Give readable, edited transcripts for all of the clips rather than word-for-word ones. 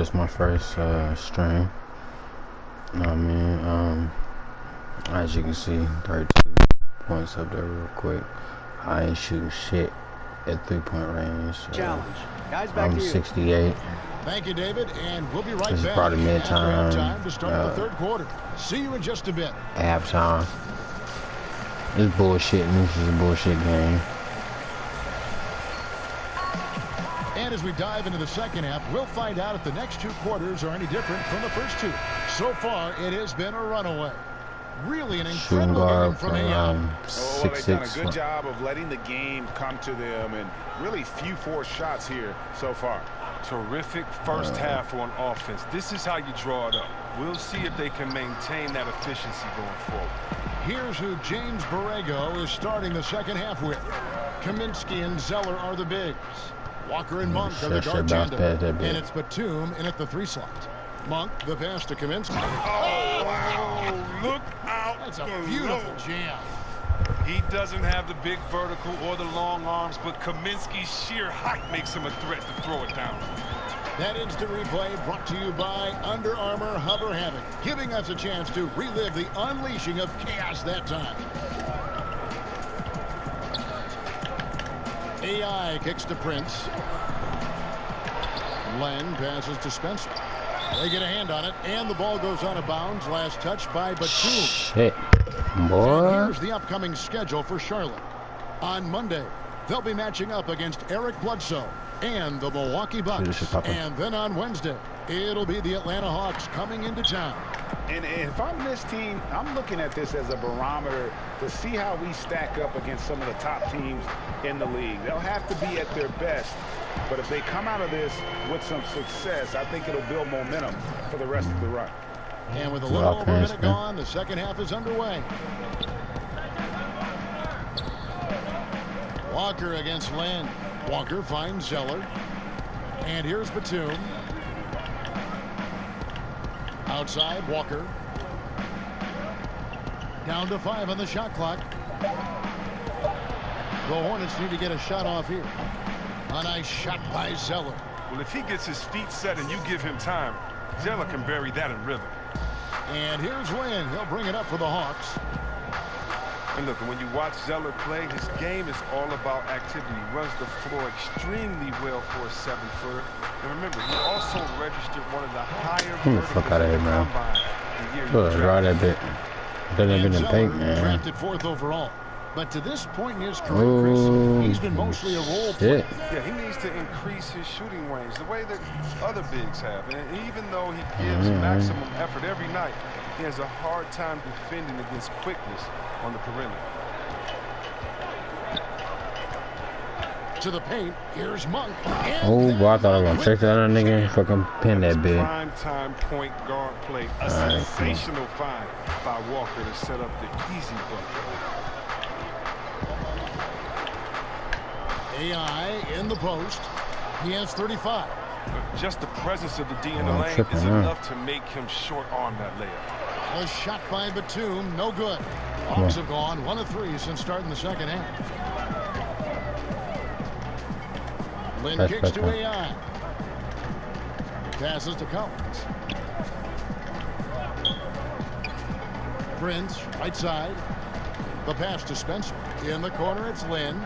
this is my first stream. You know what I mean? As you can see, 32 points up there real quick. I ain't shooting shit at 3-point range. Challenge. Guys, back I'm to you. 68. Thank you, David, and we'll be right This is back. probably mid-time. Time to start the third quarter. See you in just a bit. Halftime. This bullshit. This is a bullshit game. And as we dive into the second half, we'll find out if the next two quarters are any different from the first two. So far, it has been a runaway. Really an incredible game from AI. Well, they've done a good job of letting the game come to them, and really few forced shots here so far. Terrific first half on offense. This is how you draw it up. We'll see if they can maintain that efficiency going forward. Here's who James Borrego is starting the second half with. Kaminsky and Zeller are the bigs. Walker and Monk are the guard tandem. And it's Batum in at the 3 slot. Monk, the pass to Kaminsky. Oh, wow. Look out. That's a beautiful jam. He doesn't have the big vertical or the long arms, but Kaminsky's sheer height makes him a threat to throw it down. That instant replay brought to you by Under Armour Hover Havoc, giving us a chance to relive the unleashing of chaos that time. AI kicks to Prince. Len passes to Spencer. They get a hand on it, and the ball goes out of bounds. Last touch by Batum. Shit, boy. And here's the upcoming schedule for Charlotte. On Monday, they'll be matching up against Eric Bledsoe and the Milwaukee Bucks. And then on Wednesday, it'll be the Atlanta Hawks coming into town. And if I'm this team, I'm looking at this as a barometer to see how we stack up against some of the top teams in the league. They'll have to be at their best. But if they come out of this with some success, I think it'll build momentum for the rest of the run. And with a little over a minute gone, the second half is underway. Walker against Land. Walker finds Zeller. And here's Batum. Outside, Walker. Down to 5 on the shot clock. The Hornets need to get a shot off here. A nice shot by Zeller. Well, if he gets his feet set and you give him time, Zeller can bury that in rhythm. And here's Lynn. He'll bring it up for the Hawks. And look, when you watch Zeller play, his game is all about activity. He runs the floor extremely well for a 7-footer. And remember, he also registered one of the higher fuck out of here, man. Right that bit. Doesn't have been in paint, man. Drafted 4th overall. But to this point in his career, Chris, he's been mostly a role player. Yeah, he needs to increase his shooting range the way that other bigs have. And even though he gives maximum effort every night, he has a hard time defending against quickness on the perimeter. To the paint, here's Monk. Oh, boy, I thought I was going to check that out, nigga. Fucking pin that bit. Prime time point guard play. A sensational find by Walker to set up the easy bucket. AI in the post. He has 35. Just the presence of the D in the lane is enough to make him short arm that layup. A shot by Batum, no good. Hawks have gone 1 of 3 since starting the second half. Lynn kicks to AI. Passes to Collins. Prince, right side. The pass to Spencer. In the corner, it's Lynn.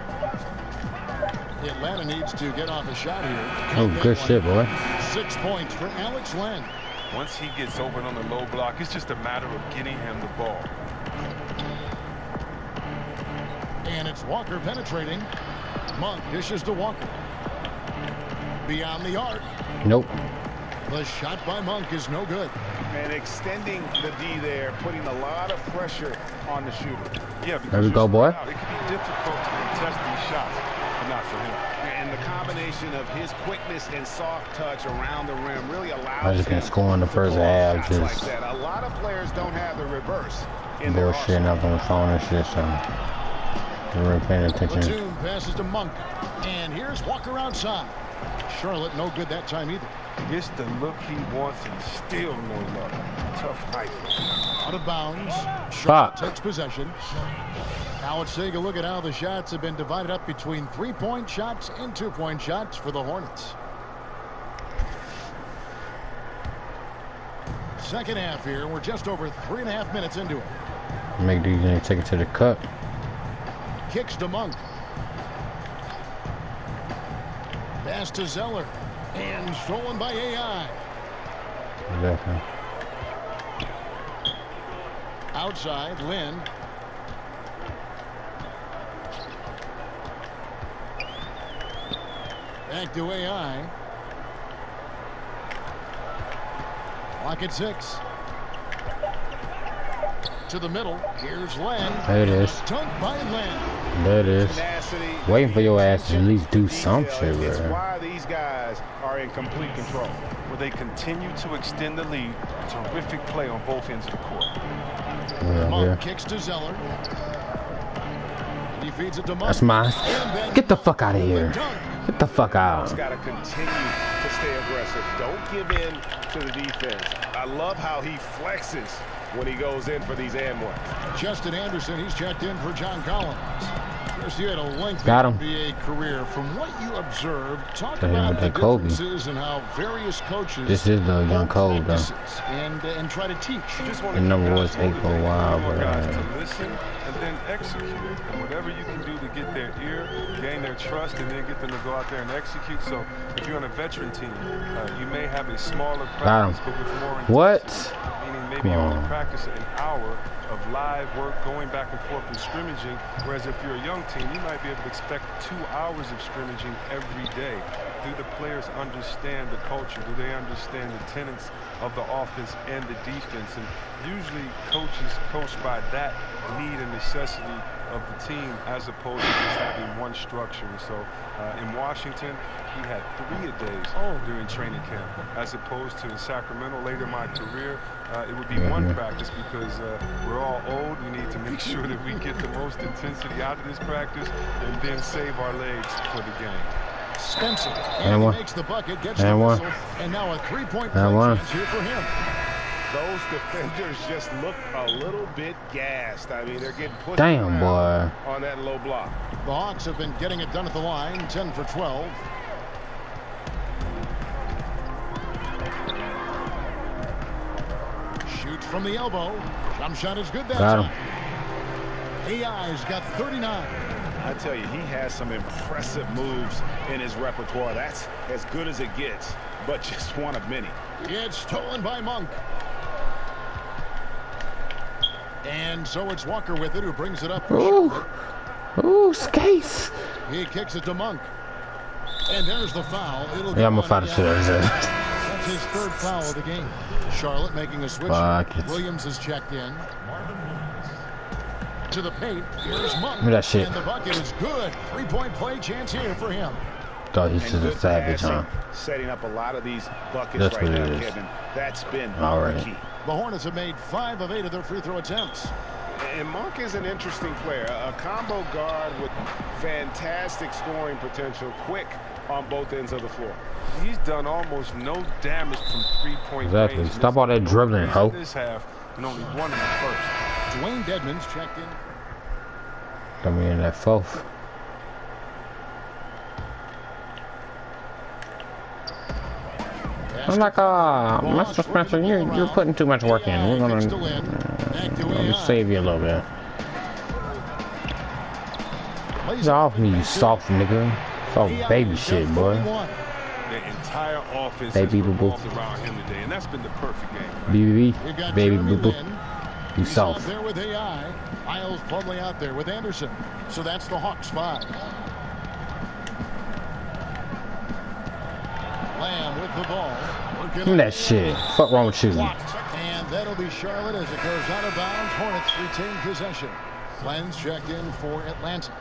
Atlanta needs to get off a shot here. Oh, good shit, boy. 6 points for Alex Len. Once he gets open on the low block, it's just a matter of getting him the ball. And it's Walker penetrating. Monk dishes to Walker. Beyond the arc. Nope. The shot by Monk is no good. And extending the D there, putting a lot of pressure on the shooter. Yeah, there we go, boy. It can be difficult to contest these shots, but not for him. And the combination of his quickness and soft touch around the rim really allows I just been scoring the first half. Just like that. A lot of players don't have the reverse. Bullshitting up on the phone and shit, so we weren't paying attention. Batum passes to Monk. And here's Walker outside. Charlotte no good that time either. Gets the look he wants and still no luck. Tough fight. Out of bounds. Charlotte takes possession. Now let's take a look at how the shots have been divided up between 3-point shots and 2-point shots for the Hornets. Second half here. We're just over 3.5 minutes into it. Make DJ take it to the cup. Kicks to Monk. Pass to Zeller. And stolen by AI. Exactly. Outside, Lynn. Back to AI. Clock at 6. To the middle. Here's Len. There it is. Dunked by Len. There it is. Waiting for your ass to at least do some shit, It's bro. why these guys are in complete control. Well, they continue to extend the lead. Terrific play on both ends of the court. Monk kicks to Zeller. He feeds it to Monk. That's mine. Get the fuck out of here. Get the fuck Monk's out. got to continue to stay aggressive. Don't give in to the defense. I love how he flexes when he goes in for these and ones. Justin Anderson, he's checked in for John Collins. Chris, you had a lengthy Got him. NBA career. From what you observed, talk Hit him about with the that Kobe. differences and how various coaches This is the young Kobe, though. and try to teach. Just want The number was 8 for a while, more but guys to listen and then execute. And whatever you can do to get their ear, gain their trust, and then get them to go out there and execute. So if you're on a veteran team, you may have a smaller practice, but with more intensity. What? Meaning maybe you only practice an hour of live work going back and forth and scrimmaging, whereas if you're a young team, you might be able to expect 2 hours of scrimmaging every day. Do the players understand the culture? Do they understand the tenets of the offense and the defense? And usually coaches coach by that need and necessity of the team as opposed to just having one structure. And so in Washington, he had 3-a-days during training camp, as opposed to in Sacramento later in my career, it would be one practice because we're all old. We need to make sure that we get the most intensity out of this practice and then save our legs for the game. Spencer, And one. makes the bucket, gets And the one. whistle, and now a 3-point And play one. chance here for him. Those defenders just look a little bit gassed. I mean, they're getting pushed Damn, around boy. on that low block. The Hawks have been getting it done at the line, 10 for 12. Shoots from the elbow. Jump shot is good that Got him. time. AI's got 39. I tell you, he has some impressive moves in his repertoire. That's as good as it gets, but just one of many. It's stolen by Monk. And so it's Walker with it, who brings it up. Ooh. Ooh, skates. He kicks it to Monk. And there's the foul. It'll Yeah, I'm go gonna fight on the the shit out of this. That's his 3rd foul of the game. Charlotte making a switch. Fuck it. Williams is checked in. To the paint. Here's Monk. Look at that shit. And the bucket is good. 3-point play chance here for him. Thought he's And just a good savage, huh? passing, setting up a lot of these buckets That's right what it now, is. Kevin. That's been All right. key. The Hornets have made 5 of 8 of their free throw attempts. And Monk is an interesting player, a combo guard with fantastic scoring potential, quick on both ends of the floor. He's done almost no damage from three-point Exactly. range. Stop all that dribbling, ho. This half, and only one in the first. Dwayne Dedmon's checked in. Got me in that 4th. I'm like, Mr. Spencer, you're putting too much work in. We're gonna save you a little bit. Get off me, you soft nigga. Soft baby shit, boy. The entire offense Baby has boo-boo. revolved around him today, and that's been the perfect game. BBB, baby boo boo. You He's out soft. there with AI. Isles Plumlee out there with Anderson. So that's the Hawks 5. Lamb with the ball. Give me that shit. Fuck wrong with you? And that'll be Charlotte as it goes out of bounds. Hornets retain possession. Glenn's checked in for Atlanta.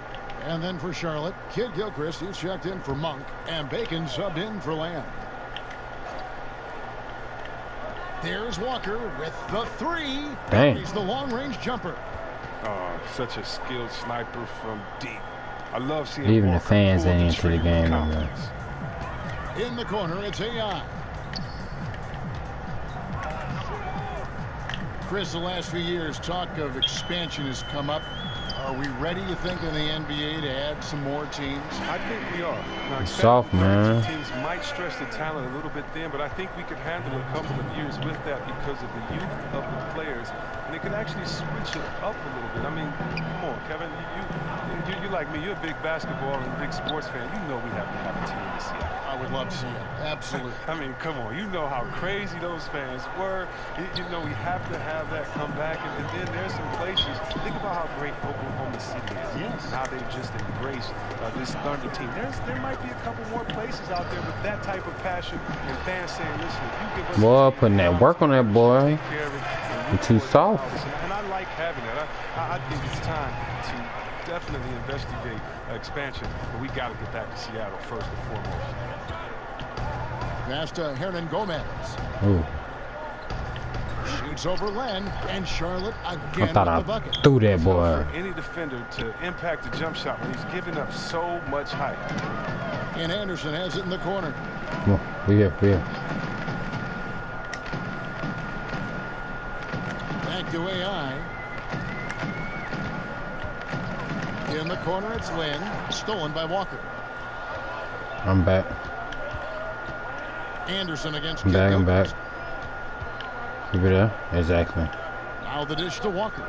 And then for Charlotte, Kid Gilchrist, he's checked in for Monk. And Bacon subbed in for Lamb. There's Walker with the 3. Dang. He's the long-range jumper. Oh, such a skilled sniper from deep. I love seeing Even the Walker fans pull ain't the into the trigger with game no more. confidence. In the corner, it's AI. Chris, the last few years, talk of expansion has come up. Are we ready, you think, in the NBA to add some more teams? I think we are. Now, Soft, man. Teams might stretch the talent a little bit thin, but I think we could handle a couple of years with that because of the youth of the players, and it could actually switch it up a little bit. I mean, come on, Kevin, you're like me. You're a big basketball and big sports fan. You know we have to have a team in Seattle. I would love to see it. Absolutely. I mean, come on. You know how crazy those fans were. You know we have to have that come back, and then there's some places. Think about how great Oklahoma City is. Yes. And how they've just embraced this Thunder team. There might be a couple more places out there with that type of passion and fans saying, listen, if you give us... Boy, putting that work on that boy. You're too soft. And I like having that. I think it's time to definitely investigate expansion, but we got to get back to Seattle first and foremost. Pass to Hernan Gomez. Ooh. Shoots over Len, and Charlotte again I thought with the I bucket. threw that boy. For any defender to impact the jump shot when he's giving up so much height. And Anderson has it in the corner. Come on, we here. Back to AI. In the corner, it's Lynn. Stolen by Walker. I'm back. Anderson against I'm back. Keep it there. Exactly. Now the dish to Walker.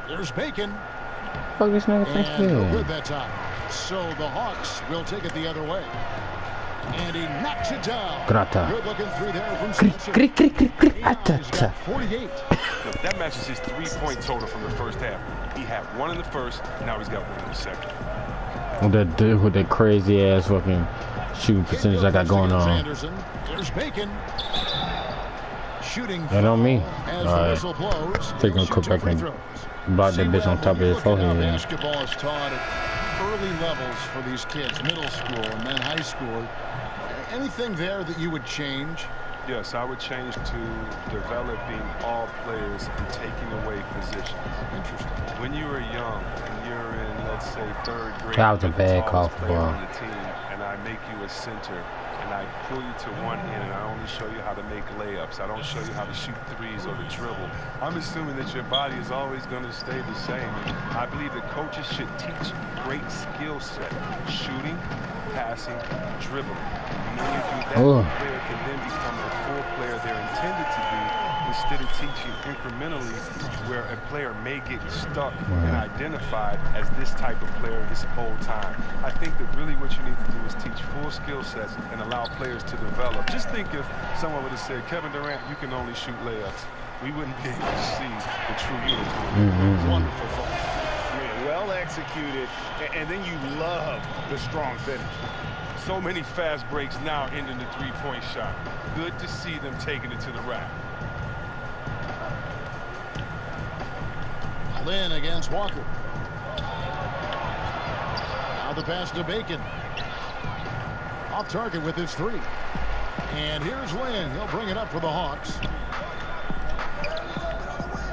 There's Bacon. Fuck this nigga think he And no is? good that time. So the Hawks will take it the other way. And he knocks it down. Grata. Good looking three there from Simpson. He's got 48. Look, that matches his three-point total from the first half. He had one in the first, now he's got one in the second. With that crazy ass fucking shooting percentage I got going on. Anderson. There's Bacon. Shooting That on me. as the Alright. whistle blows. Take him cook back and block that bitch on top of his forehead. Basketball is taught at early levels for these kids, middle school and then high school. Anything there that you would change? Yes, I would change to developing all players and taking away positions. Interesting. When you are young and you're in, let's say, third grade, That was a you're the bad tallest call for player ball. on the team, and I make you a center, and I pull you to one end, and I only show you how to make layups. I don't show you how to shoot threes or to dribble. I'm assuming that your body is always going to stay the same. And I believe that coaches should teach great skill set: shooting, passing, dribbling. And when you do that, the player can then become the full player they're intended to be, instead of teaching incrementally where a player may get stuck and identified as this type of player this whole time. I think that really what you need to do is teach full skill sets and allow players to develop. Just think if someone would have said, Kevin Durant, you can only shoot layups. We wouldn't be able to see the true uniform. Wonderful thought. Well executed, and then you love the strong finish. So many fast breaks now ending the three-point shot. Good to see them taking it to the rack. Lynn against Walker. Now the pass to Bacon. Off target with his three. And here's Lynn. He'll bring it up for the Hawks.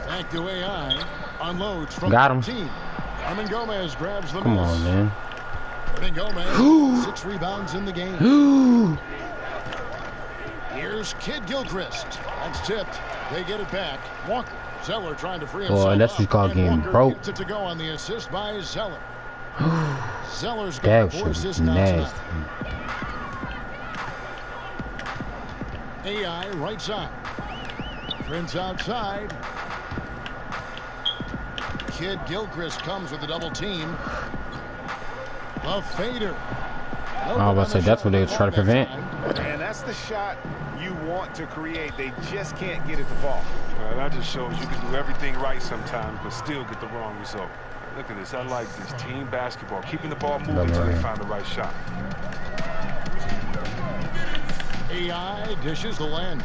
Back to AI. Unloads from Got him. 13. Hernan Gomez grabs the Come miss. on, man. Hernan Gomez, 6 rebounds in the game. Here's Kid Gilchrist. That's tipped. They get it back. Walker. Zeller trying to free himself. Boy, that's what you call getting broke. Gets it to go on the assist by Zeller. Zeller's That got 4 shit was assists now nasty. tonight. AI right side. Prince outside. Kid Gilchrist comes with a double team. A fader. I was about to say that's what they was trying to prevent. And that's the shot you want to create. They just can't get it to fall. That just shows you can do everything right sometimes, but still get the wrong result. Look at this. I like this team basketball, keeping the ball moving until they find the right shot. AI dishes the land.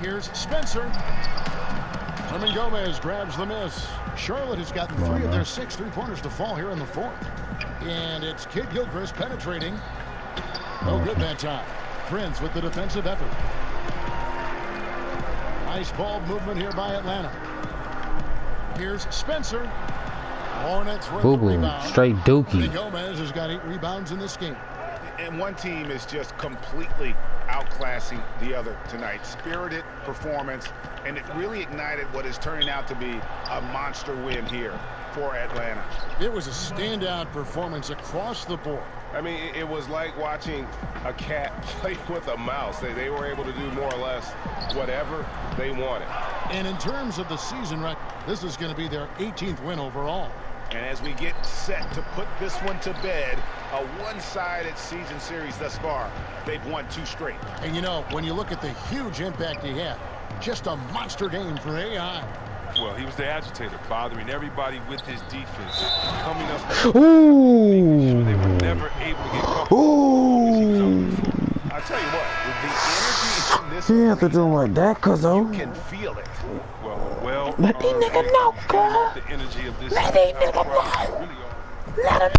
Here's Spencer. Hernan Gomez grabs the miss. Charlotte has gotten 3 of their 6 3-pointers to fall here in the 4th. And it's Kid Gilchrist penetrating. No good that time. Prince with the defensive effort. Nice ball movement here by Atlanta. Here's Spencer. Hornets with the rebound. Straight dookie. Gomez has got 8 rebounds in this game. And one team is just completely outclassing the other tonight. Spirited performance, and it really ignited what is turning out to be a monster win here for Atlanta. It was a standout performance across the board. I mean, it was like watching a cat play with a mouse. They were able to do more or less whatever they wanted. And in terms of the season record, this is going to be their 18th win overall. And as we get set to put this one to bed, a one-sided season series thus far, they've won 2 straight. And you know, when you look at the huge impact he had, just a monster game for AI. Well, he was the agitator, bothering everybody with his defense, coming up. Ooh. They were never able to get comfortable. I tell you what, with the energy in this, You have to do like that, cuz you can feel it. Well, let these niggas know, girl. the energy of this. Let these niggas know. Really Let them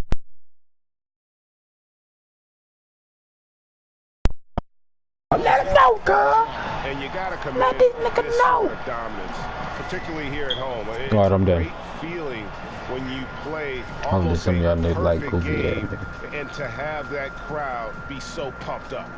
Let him know, girl. And you gotta commend Let these niggas this know. sort of dominance, particularly here at home. It's Alright, I'm a done. great feeling when you play Hopefully almost some of y'all a niggas like perfect goofy game, ass. and to have that crowd be so pumped up.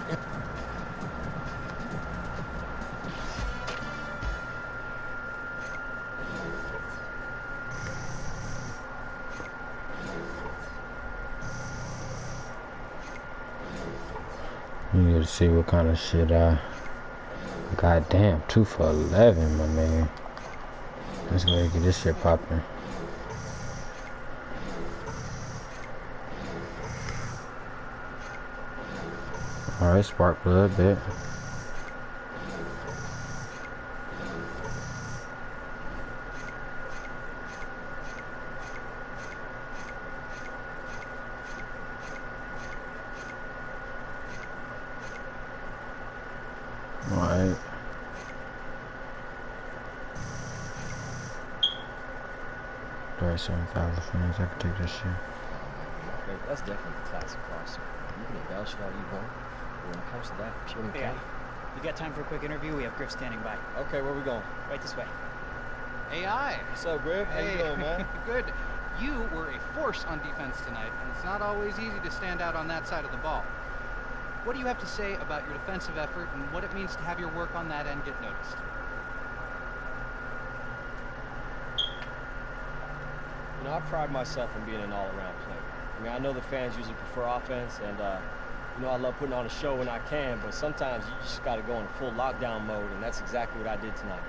You need to see what kind of shit goddamn, 2 for 11, my man. Let's go ahead and get this shit popping. Alright, spark a little bit. Alright. Alright, 7,000 fans. I can take this shit. Okay, that's definitely a classic crosser. You can embellish it all you want. But when it comes to that, pure mechanic. You got time for a quick interview? We have Griff standing by. Okay, where we going? Right this way. AI. What's up, Griff? How you doing, man? Good. You were a force on defense tonight, and it's not always easy to stand out on that side of the ball. What do you have to say about your defensive effort and what it means to have your work on that end get noticed? You know, I pride myself in being an all-around player. I mean, I know the fans usually prefer offense, and, you know, I love putting on a show when I can, but sometimes you just got to go in full lockdown mode, and that's exactly what I did tonight.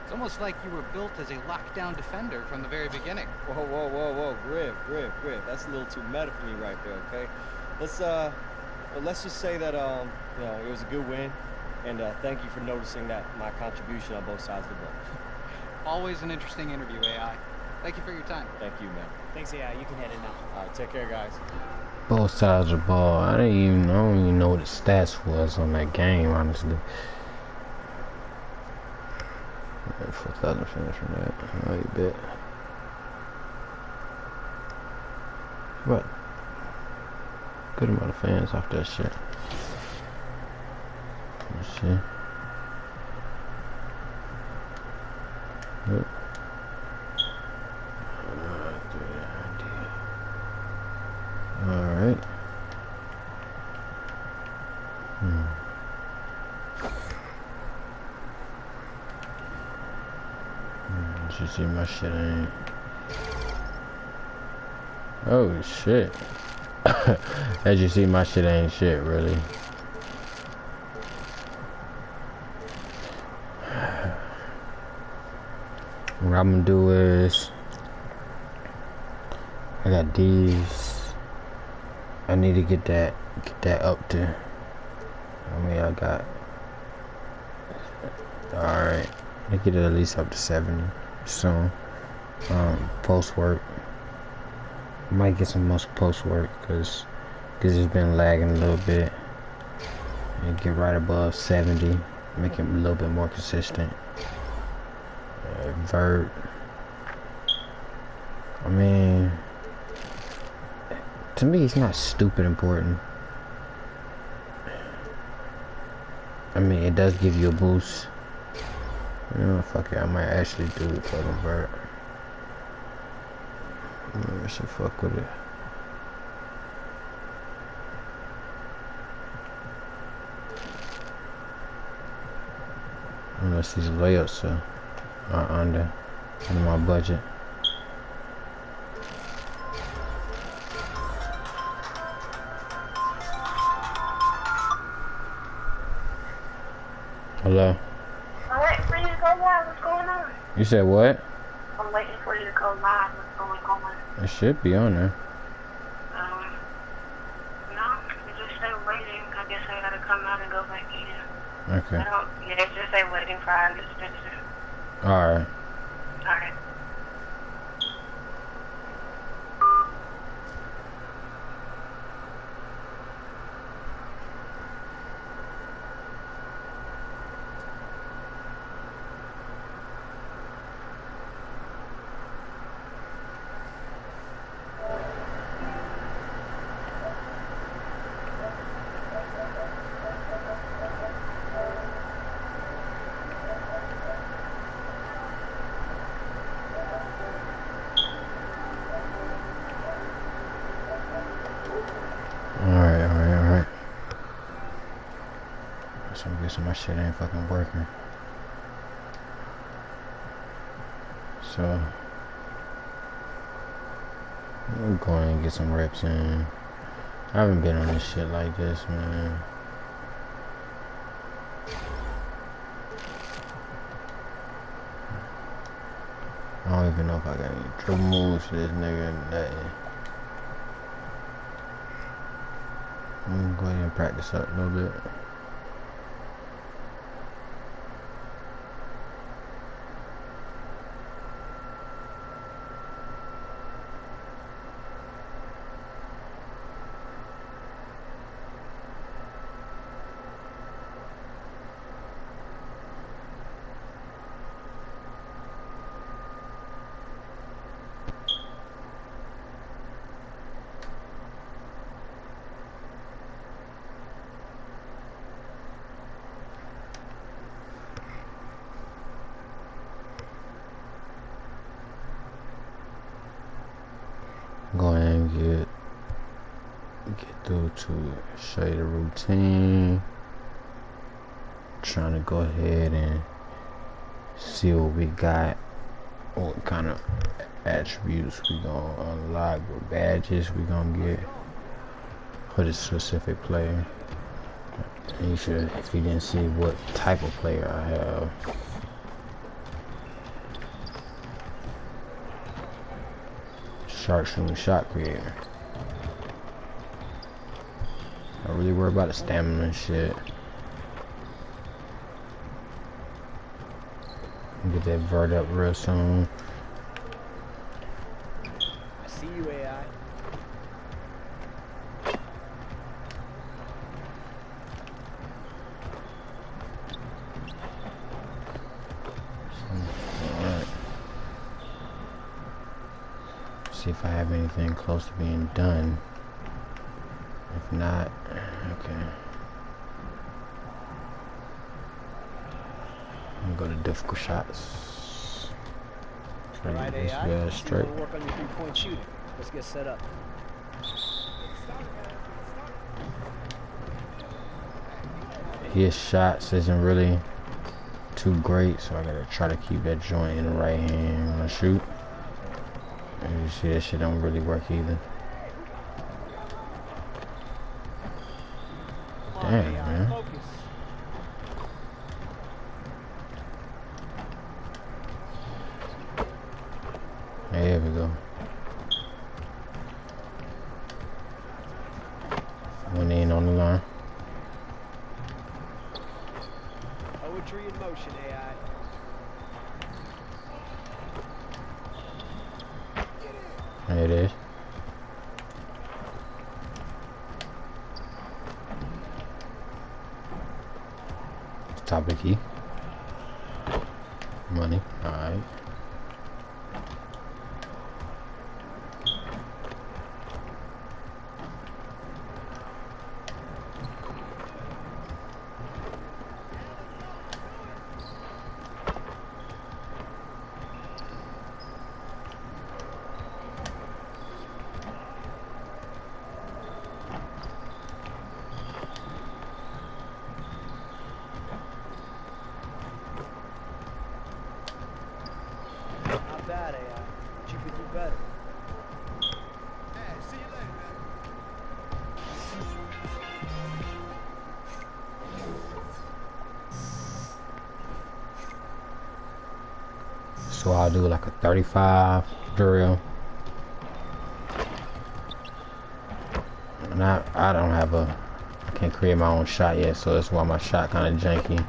It's almost like you were built as a lockdown defender from the very beginning. Whoa, whoa, whoa, whoa, Griff. That's a little too meta for me right there, okay? Let's just say that, you know, it was a good win, and thank you for noticing that my contribution on both sides of the ball. Always an interesting interview, AI. Thank you for your time. Thank you, man. Thanks, AI. You can head in now. All right, take care, guys. Both sides of the ball. I don't even know what the stats was on that game, honestly. 4,000 fans from that. Oh, you bet. What? Good amount of fans off that shit. Let's see. Yep. Alright. Did you see my shit ain't? Oh shit. As you see, my shit ain't shit, really. What I'm gonna do is, I got these. I need to get that up to. I mean, I got. All right, I get it at least up to 70 soon. Post work. Might get some more post work because it's been lagging a little bit. And get right above 70, make it a little bit more consistent. Vert. I mean, to me, it's not stupid important. I mean, it does give you a boost. You know, fuck it, I might actually do the fucking vert. I should fuck with it. Unless these layups are under my budget. Hello? I'm waiting for you to go live. What's going on? You said what? I'm waiting for you to go live. What's going on? It should be on there. No, it just say waiting. I guess I gotta come out and go back in. Okay. Yeah, it just say waiting for our dispenser. Alright. Alright. Alright. So I'm guessing my shit ain't fucking working. So I'm going and get some reps in. I haven't been on this shit like this, man. I don't even know if I got any dribble moves for this nigga or nothing. I'm gonna go ahead and practice up a little bit. Go ahead and get through to show you the routine. Trying to go ahead and see what we got, what kind of attributes we gonna unlock, what badges we gonna get for this specific player. And you should, if you didn't see what type of player I have. Sharpshooting shot creator. I really worry about the stamina and shit. Get that vert up real soon. I see you, AI. Alright. See if I have anything close to being done. If not, okay. I'm gonna go to difficult shots. Try to Alright, get this AI. bad straight. Work on your three-point shooting. Let's get set up. His shots isn't really too great, so I gotta try to keep that joint in the right hand when I shoot. And you see that shit don't really work either. Damn, man. There we go. Went in on the line. Poetry in motion, AI. There it is. Top of the key. Money. Alright. So I'll do like a 35 drill. And I don't have can't create my own shot yet, so that's why my shot kind of janky.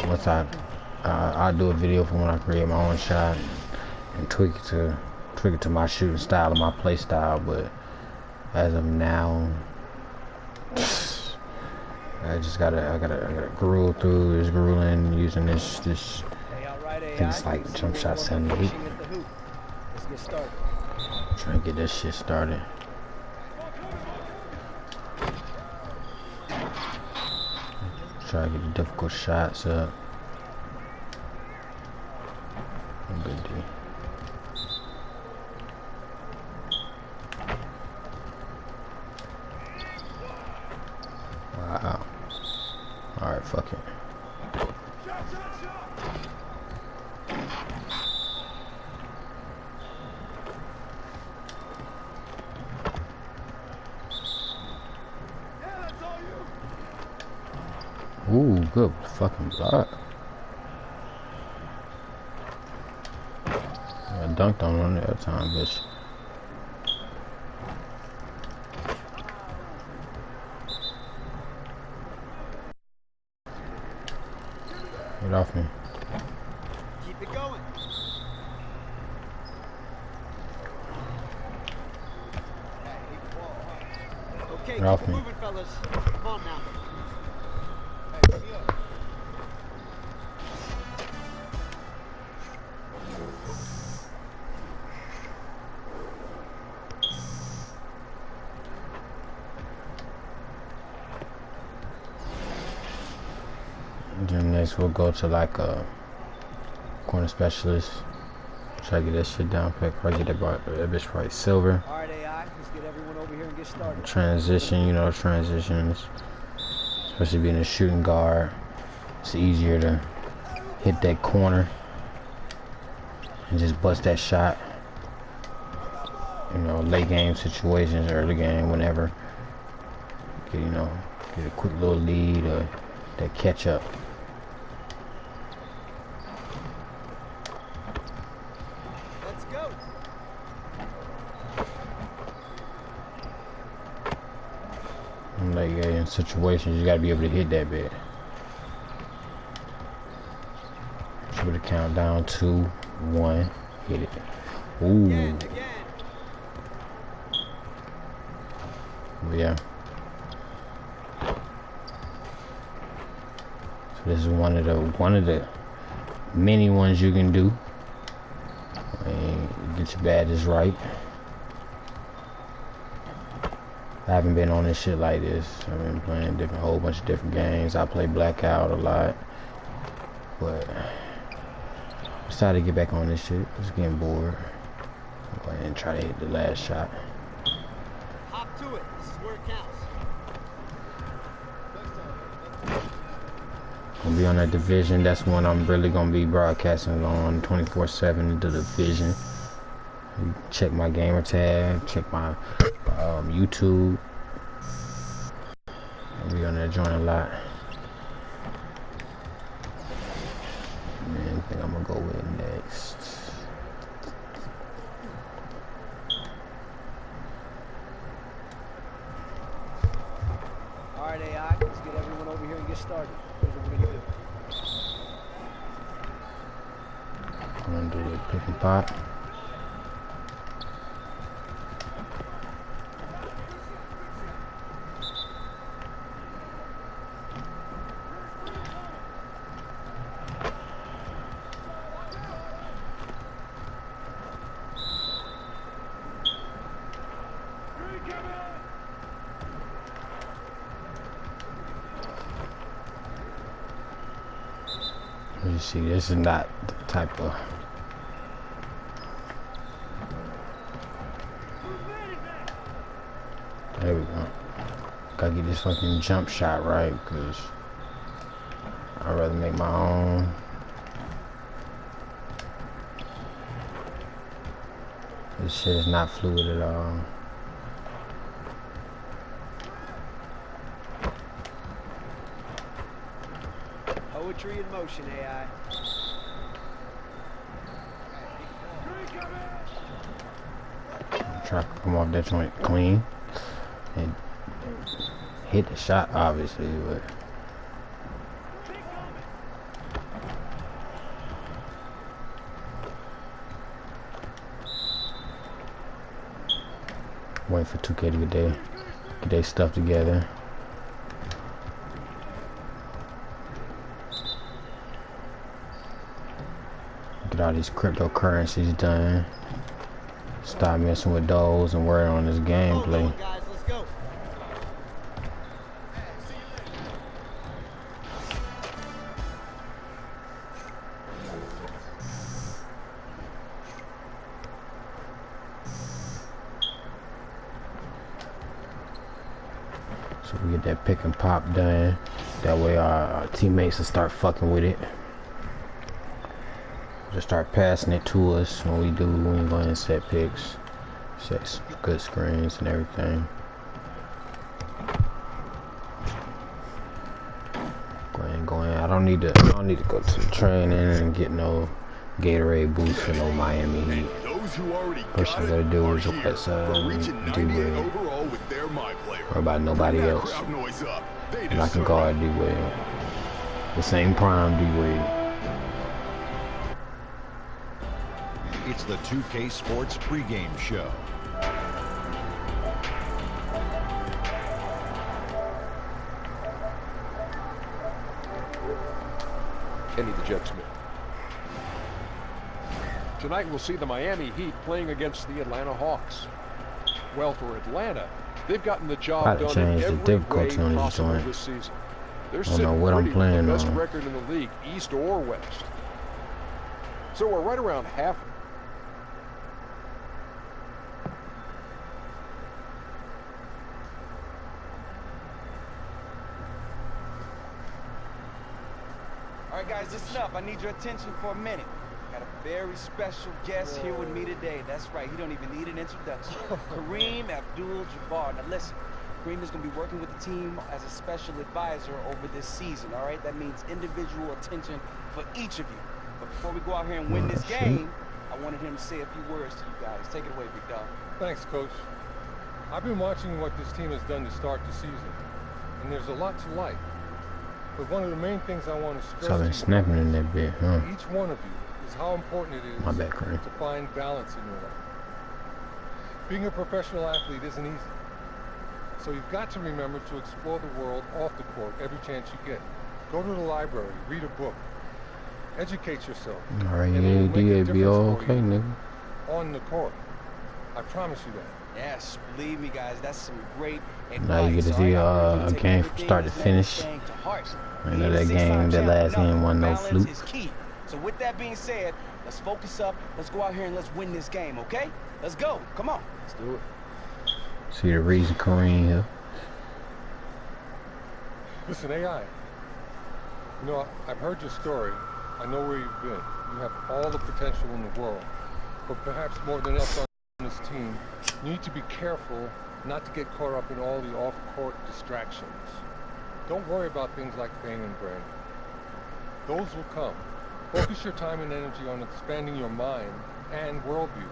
Once I'll do a video for when I create my own shot and tweak it to my shooting style and my play style. But as of now, I gotta gruel through this grueling using this I think it's like jump shot 78. Let's get started. Trying to get this shit started. Try to get the difficult shots up. No big deal. Wow. Alright, fuck it. Ooh, good fucking block. I dunked on him the other time, bitch. Get off me. Keep it going. Okay, Get off keep me. moving, fellas. Come on now. Then next we'll go to like a corner specialist. Try to get that shit down. Probably get that bitch probably silver. Alright, AI, let's get everyone over here and get started. Transition, you know, transitions. Especially being a shooting guard. It's easier to hit that corner and just bust that shot. You know, late game situations, early game, whenever. Get, you know, get a quick little lead or that catch up. Let's go. And like in situations, you gotta be able to hit that bit. Should be count down 2, 1, hit it. Ooh. Again. But yeah. So this is one of the many ones you can do. And get your badges right. I haven't been on this shit like this. I've been playing whole bunch of different games. I play Blackout a lot, but I decided to get back on this shit. I was getting bored. Go ahead and try to hit the last shot. Hop to it. This is where it counts. Gonna be on that division. That's when I'm really gonna be broadcasting on 24/7 the division. Check my gamer tag. Check my YouTube. I'll be on that joint a lot. Man, I think I'm gonna go with next. Alright, AI, let's get everyone over here and get started. Here's what we're gonna do. I'm gonna do a pick and pop. You see, this is not the type of there we go. Gotta get this fucking jump shot right, because I'd rather make my own. This shit is not fluid at all. Poetry in motion, AI. Try to come off that joint clean and hit the shot, obviously, but waiting for 2K to get their stuff together. Get all these cryptocurrencies done. Stop messing with those and worry on this gameplay. So we get that pick and pop done. That way our teammates will start fucking with it. Just start passing it to us when we go ahead and set picks, set good screens and everything. Go in. I don't need to go to the training and get no Gatorade boost for no Miami Heat. First thing I gotta do is let's D-Wade. Or about nobody else. And I can guard D-Wade. The same prime D-Wade. It's the 2K Sports pregame show. Kenny the Jet Smith. Tonight we'll see the Miami Heat playing against the Atlanta Hawks. Well, for Atlanta, they've gotten the job done in every way possible this season. They're sitting pretty with the best record in the league, East or West. So we're right around half. All right, guys, listen up. I need your attention for a minute. Got a very special guest here with me today. That's right. He don't even need an introduction. Kareem Abdul-Jabbar. Now, listen. Kareem is going to be working with the team as a special advisor over this season, all right? That means individual attention for each of you. But before we go out here and win this game, I wanted him to say a few words to you guys. Take it away, big dog. Thanks, Coach. I've been watching what this team has done to start the season, and there's a lot to like. But one of the main things I want to stress So I've been snapping in that bit, huh? each one of you is how important it is to find balance in your life. Being a professional athlete isn't easy. So you've got to remember to explore the world off the court every chance you get. Go to the library, read a book, educate yourself. Alright, you be all okay, nigga. On the court. I promise you that. Yes, believe me, guys, that's some great advice. Now you get to see a game from start to finish. I know that game, that last game wasn't no fluke. So with that being said, let's focus up. Let's go out here and let's win this game, okay? Let's go. Come on. Let's do it. See the reason Kareem here. Listen, AI. You know, I've heard your story. I know where you've been. You have all the potential in the world. But perhaps more than else on this team, you need to be careful not to get caught up in all the off-court distractions. Don't worry about things like fame and branding. Those will come. Focus your time and energy on expanding your mind and worldview.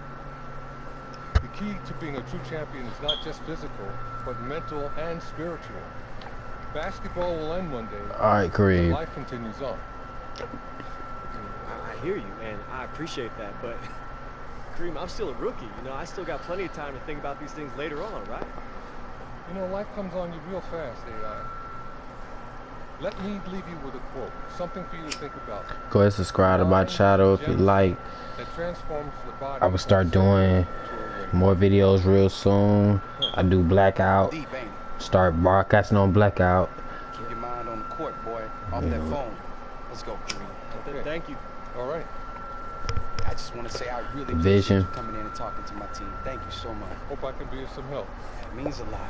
The key to being a true champion is not just physical, but mental and spiritual. Basketball will end one day. All right, Kareem. Life continues on. I hear you, and I appreciate that, but Kareem, I'm still a rookie. You know, I still got plenty of time to think about these things later on, right? You know, life comes on you real fast, AI. Let me leave you with a quote, something for you to think about. Go ahead and subscribe to my channel if you like. I will start doing more videos real soon. I do Blackout. Start broadcasting on Blackout. Keep your mind on the court, boy. Off that phone. Let's go, Kareem. Okay. Thank you. All right. I just want to say I really appreciate you coming in and talking to my team. Thank you so much. Hope I can be of some help. It means a lot.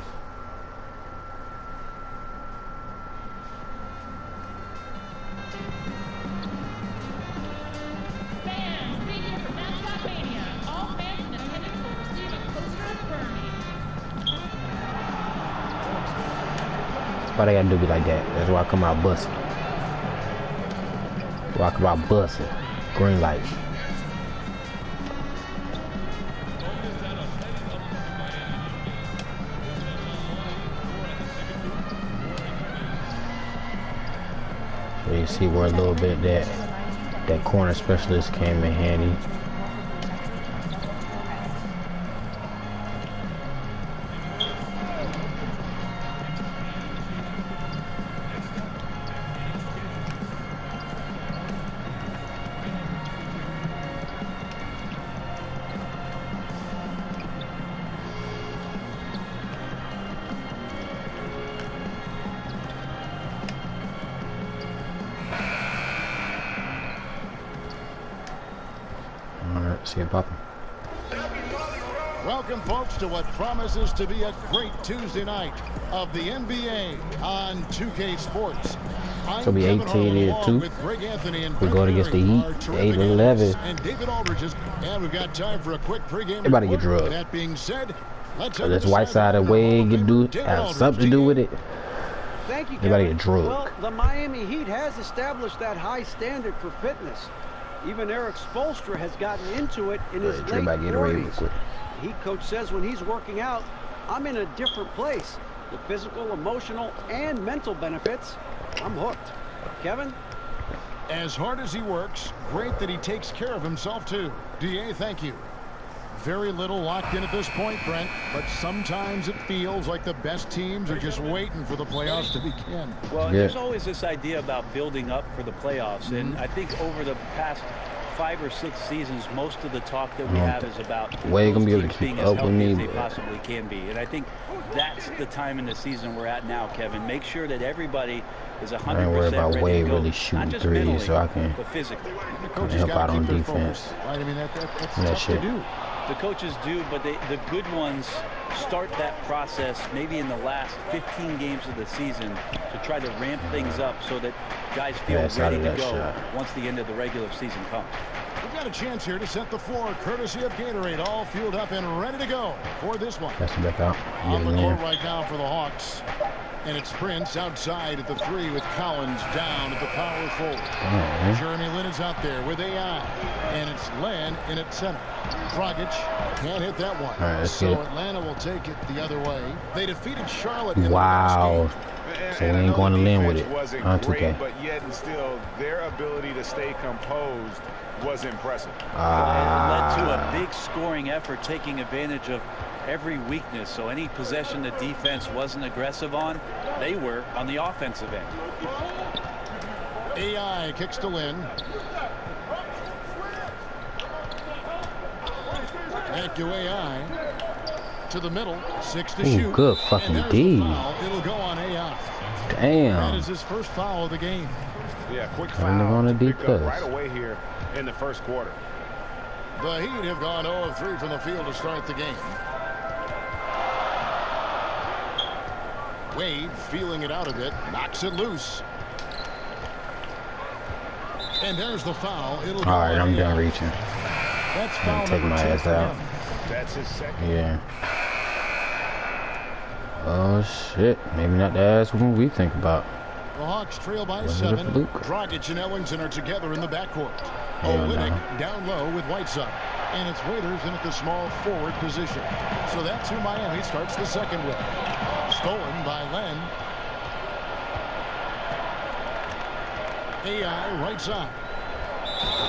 Why they gotta do me like that? That's why I come out busting. Why I come out busting. Green light. You see where a little bit that corner specialist came in handy. See it popping. Welcome, folks, to what promises to be a great Tuesday night of the NBA on 2K Sports. So be 18 here too. We're going against the Heat, 8-11. And David Aldridge's, and we've got time for a quick pregame. Everybody get drugged. That being said, let's Whiteside away have something to do with it. Thank you, everybody Kevin. get drugged. Well, the Miami Heat has established that high standard for fitness. Even Eric Spoelstra has gotten into it in his late 40s. Heat coach says when he's working out, I'm in a different place. The physical, emotional, and mental benefits, I'm hooked. Kevin? As hard as he works, great that he takes care of himself, too. DA, thank you. Very little locked in at this point, Brent, but sometimes it feels like the best teams are just waiting for the playoffs to begin. Well, there's always this idea about building up for the playoffs, and I think over the past 5 or 6 seasons, most of the talk that we have is about gonna be able to keep up with me, as they possibly can be. And I think that's the time in the season we're at now, Kevin. Make sure that everybody is 100% I ain't worried about ready to go, really shooting not just threes, mentally, so I can but physically. help out on defense. Right? I mean, that's that tough shit. to do. The coaches do, but the good ones start that process maybe in the last 15 games of the season to try to ramp things up so that guys feel ready to go once the end of the regular season comes. We've got a chance here to set the floor, courtesy of Gatorade, all fueled up and ready to go for this one. That's back out. On the court right now for the Hawks. And it's Prince outside at the 3 with Collins down at the power forward. Jeremy Lin is out there with AI. And it's Len in at center. Dragic can't hit that one. All right, so Atlanta will take it the other way. They defeated Charlotte. Wow. So we ain't going to Lin with it. Wasn't On great, 2K. but yet and still, their ability to stay composed was impressive. It led to a big scoring effort, taking advantage of every weakness. So any possession the defense wasn't aggressive on, they were on the offensive end. AI kicks to Lin. Back to AI. To the middle. 6 to shoot. Good fucking D. It'll go on AI. Damn. That is his first foul of the game. Yeah, quick foul on a D picked up right away here in the first quarter. The Heat have gone 0 of 3 from the field to start the game. Wade feeling it out a bit, knocks it loose. And there's the foul. It'll go. All right, I'm done reaching. That's foul. Take my ass out. That's his second. Yeah. Oh shit. Maybe not the ass one we think about. The Hawks trail by 7. Dragic and Ellington are together in the backcourt. Olynyk down low with Whiteside. And it's Waiters in at the small forward position. So that's who Miami starts the second with. Stolen by Len. AI right side.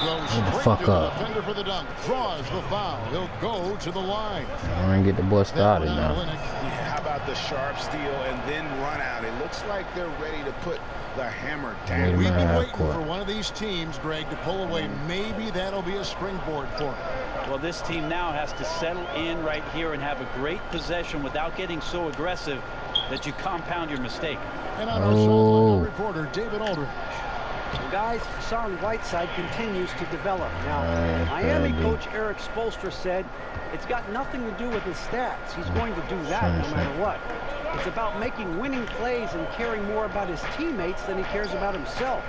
Goes straight to the defender for the dunk. Draws the foul. He'll go to the line. I'm gonna get the boy started now. How about the sharp steal and then run out? It looks like they're ready to put the hammer down. We've been waiting for one of these teams, Greg, to pull away. Maybe that'll be a springboard for them. Well, this team now has to settle in right here and have a great possession without getting so aggressive that you compound your mistake. And on our sideline reporter, David Aldridge. Guys, Hassan Whiteside continues to develop. Now, Miami coach Eric Spoelstra said it's got nothing to do with his stats. He's going to do that no matter what. It's about making winning plays and caring more about his teammates than he cares about himself.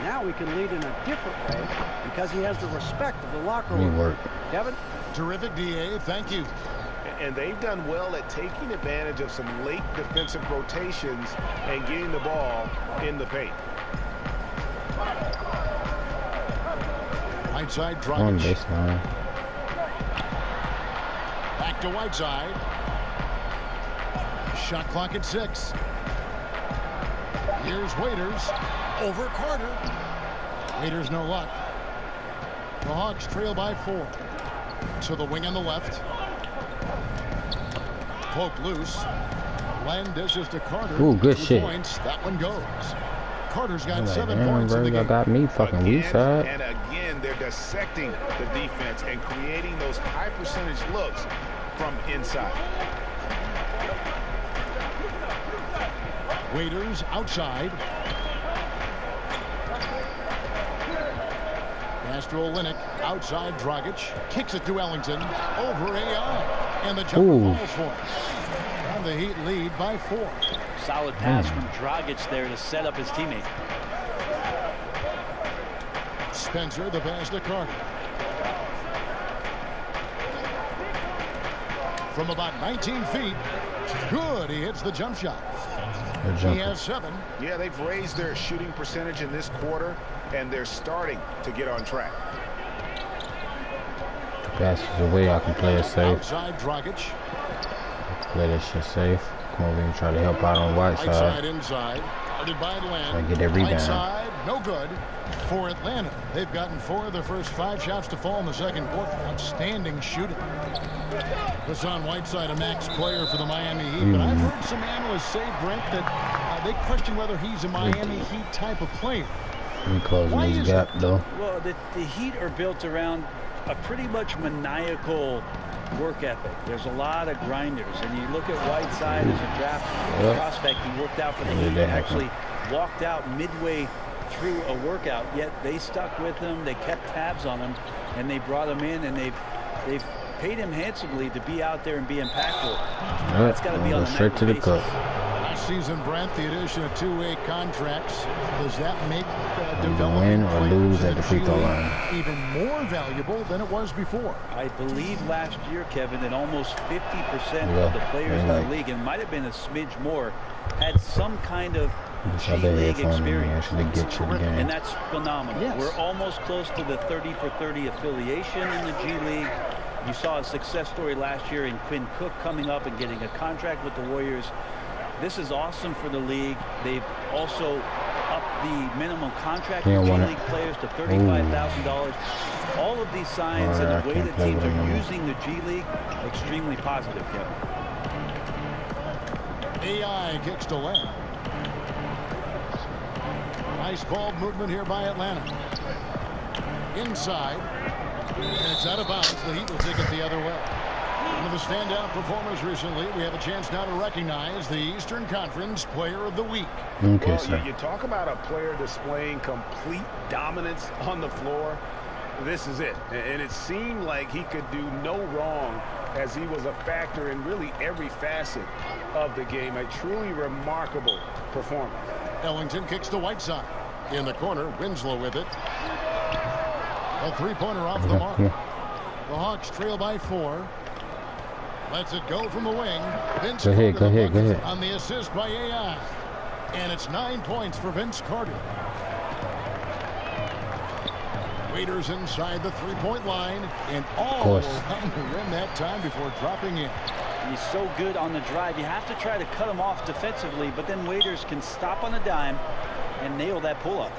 Now he can lead in a different way because he has the respect of the locker room. Kevin? Terrific, DA. Thank you. And they've done well at taking advantage of some late defensive rotations and getting the ball in the paint. Whiteside, Dragic. Back to Whiteside. Shot clock at 6. Here's Waiters. Over Carter. Raiders no luck. The Hawks trail by 4. To the wing on the left. Poke loose. Landis to Carter. Ooh, good 2 shit. points. That one goes. Carter's got like, 7 damn, points bro, in the game. got me fucking weak side. And again, they're dissecting the defense and creating those high percentage looks from inside. Waiters outside. Castro Linnick outside. Dragic kicks it to Ellington. Over AI. And the jumper falls for him. And the Heat lead by 4. Solid pass from Dragic there to set up his teammate. Spencer, the pass to Carter. From about 19 feet. Good. He hits the jump shot. He has 7. Yeah, they've raised their shooting percentage in this quarter, and they're starting to get on track. Passes away, I can play it safe. Outside Dragic. Play this shit safe. Come over here and try to help out on Whiteside. Whiteside inside. Guarded by Atlanta. Try to get that rebound. Whiteside, no good. For Atlanta, they've gotten 4 of their first 5 shots to fall in the second quarter. Outstanding shooting. Hassan Whiteside, a max player for the Miami Heat. But I've heard some analysts say, Brent, that they question whether he's a Miami Heat type of player. He closing his gap, though. Well, the Heat are built around a pretty much maniacal work ethic. There's a lot of grinders, and you look at Whiteside as a draft prospect. He worked out for the Heat. Actually walked out midway through a workout, yet they stuck with him. They kept tabs on him, and they brought him in, and they've paid him handsomely to be out there and be impactful. That's got to be on a straight to the cup. Last season, Brent, the addition of 2-way contracts, does that make win or lose at the free throw line even more valuable than it was before? I believe last year, Kevin, that almost 50% of the players in the league, and might have been a smidge more, had some kind of G-League experience. And that's phenomenal. Yes. We're almost close to the 30-for-30 affiliation in the G-League. You saw a success story last year in Quinn Cook coming up and getting a contract with the Warriors. This is awesome for the league. They've also upped the minimum contract for G-League players to $35,000. All of these signs and the way that teams are using the G-League, extremely positive, Kevin. AI kicks to left. Nice ball movement here by Atlanta. Inside. And it's out of bounds. The Heat will take it the other way. One of the standout performers recently. We have a chance now to recognize the Eastern Conference Player of the Week. Okay, well, you talk about a player displaying complete dominance on the floor. This is it. And it seemed like he could do no wrong as he was a factor in really every facet of the game. A truly remarkable performance. Ellington kicks to Whiteside. In the corner, Winslow with it. A three-pointer off the mark. The Hawks trail by 4. Lets it go from the wing. Vince go ahead. On the assist by AI. And it's 9 points for Vince Carter. Waiters inside the three-point line. And all around the rim that time before dropping in. He's so good on the drive. You have to try to cut him off defensively, but then Waiters can stop on a dime and nail that pull-up.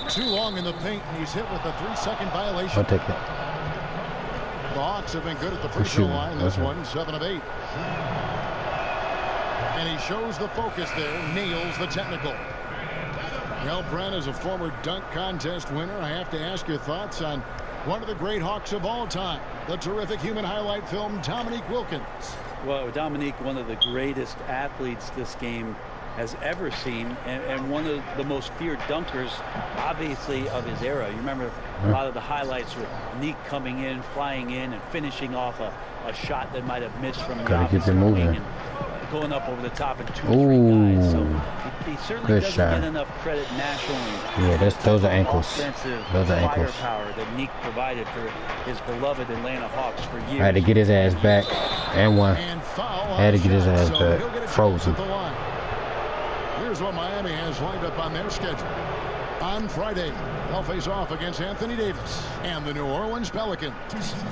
Too long in the paint, and he's hit with a 3-second violation. I'll take it. The Hawks have been good at the free throw line. This one, 7 of 8. And he shows the focus there, nails the technical. Well, Brent, as a former dunk contest winner, I have to ask your thoughts on one of the great Hawks of all time, the terrific human highlight film, Dominique Wilkins. Well, Dominique, one of the greatest athletes this game has ever seen, and one of the most feared dunkers, obviously, of his era. You remember a lot of the highlights with Neek coming in, flying in, and finishing off a shot that might have missed from the opposite wing and going up over the top and 2 or 3 guys. So he certainly doesn't get enough credit nationally. Yeah, those are ankles. Those are ankles. Firepower that Neek provided for his beloved Atlanta Hawks for years. I had to get his ass back and one. I had to get his ass back. Frozen. Here's what Miami has lined up on their schedule. On Friday, they'll face off against Anthony Davis and the New Orleans Pelicans.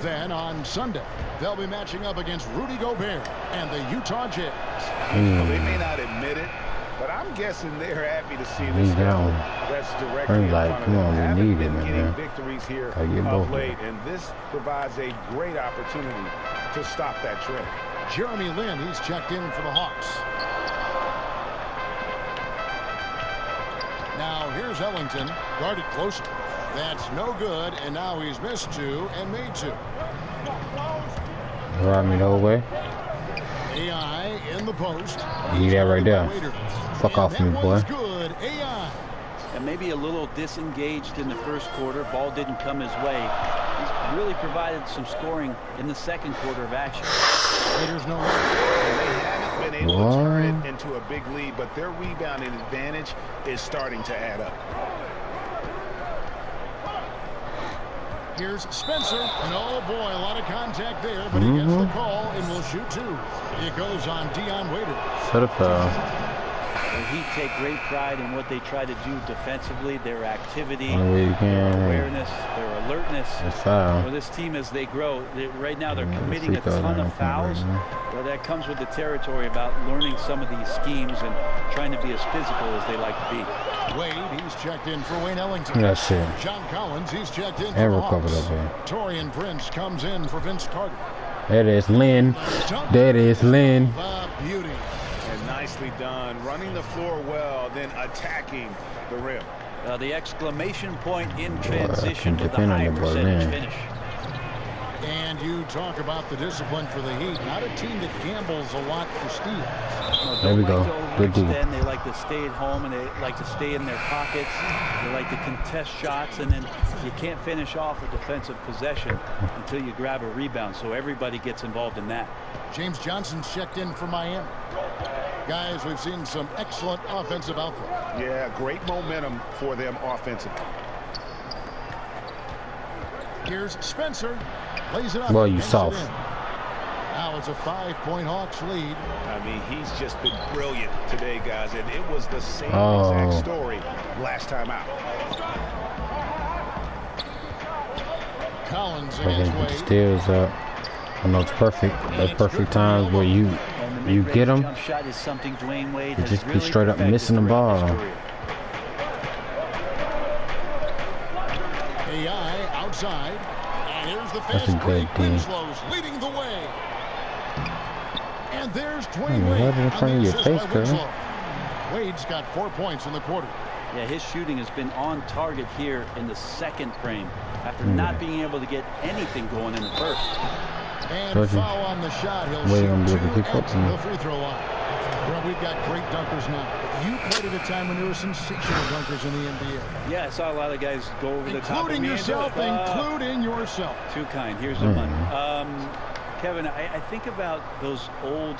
Then on Sunday, they'll be matching up against Rudy Gobert and the Utah Jazz. Well, they may not admit it, But I'm guessing they're happy to see this that's directly in like, front of come them. on, we need it, Getting man. victories here Both of late, and this provides a great opportunity to stop that trend. Jeremy Lin, he's checked in for the Hawks. Now here's Ellington, guarded closer. That's no good, and now he's missed two and made two. Ride me the whole way. AI in the post. Leave that right there. Fuck off me, boy. Good. AI. And maybe a little disengaged in the first quarter. Ball didn't come his way. He's really provided some scoring in the second quarter of action. Raiders no they haven't been able to turn it into a big lead, but their rebounding advantage is starting to add up. Here's Spencer, and oh boy, a lot of contact there, but he gets the call and will shoot two. It goes on Dion Waiters. Set up The Heat take great pride in what they try to do defensively, their activity, their awareness, their alertness. For this team as they grow, right now they're committing a ton of fouls. Well, that comes with the territory about learning some of these schemes and trying to be as physical as they like to be. Wade, he's checked in for Wayne Ellington. That's it. John Collins, he's checked in and for recovered Hawks. up there. Torian Prince comes in for Vince Carter. That is Lynn. That is Lynn. Beauty. And nicely done. Running the floor well, then attacking the rim. The exclamation point in transition with the high percentage finish. And you talk about the discipline for the Heat. Not a team that gambles a lot for steals. There we go. Good deal. They like to stay at home and they like to stay in their pockets. They like to contest shots, and then you can't finish off a defensive possession until you grab a rebound. So everybody gets involved in that. James Johnson's checked in for Miami. Guys, we've seen some excellent offensive output. Yeah, great momentum for them offensively. Here's Spencer. Lays it up. Well, you soft. Now it's a 5-point Hawks lead. I mean, he's just been brilliant today, guys, and it was the same exact story last time out. Collins against Wade. Steals up. I know it's perfect. That's perfect times where you get them. You just be straight up missing the ball. AI outside. And here's the That's a fast good break. team. Winslow's leading the way. And there's Dwayne Wade. Right in front of your face, girl. Wade's got 4 points in the quarter. Yeah, his shooting has been on target here in the second frame after not being able to get anything going in the first. And foul on the shot. He'll shoot two at the free throw line. Well, we've got great dunkers now. You played at a time when there were sensational dunkers in the NBA. Yeah, I saw a lot of guys go over the top of me. Including yourself. Too kind. Here's the money. Kevin, I think about those old,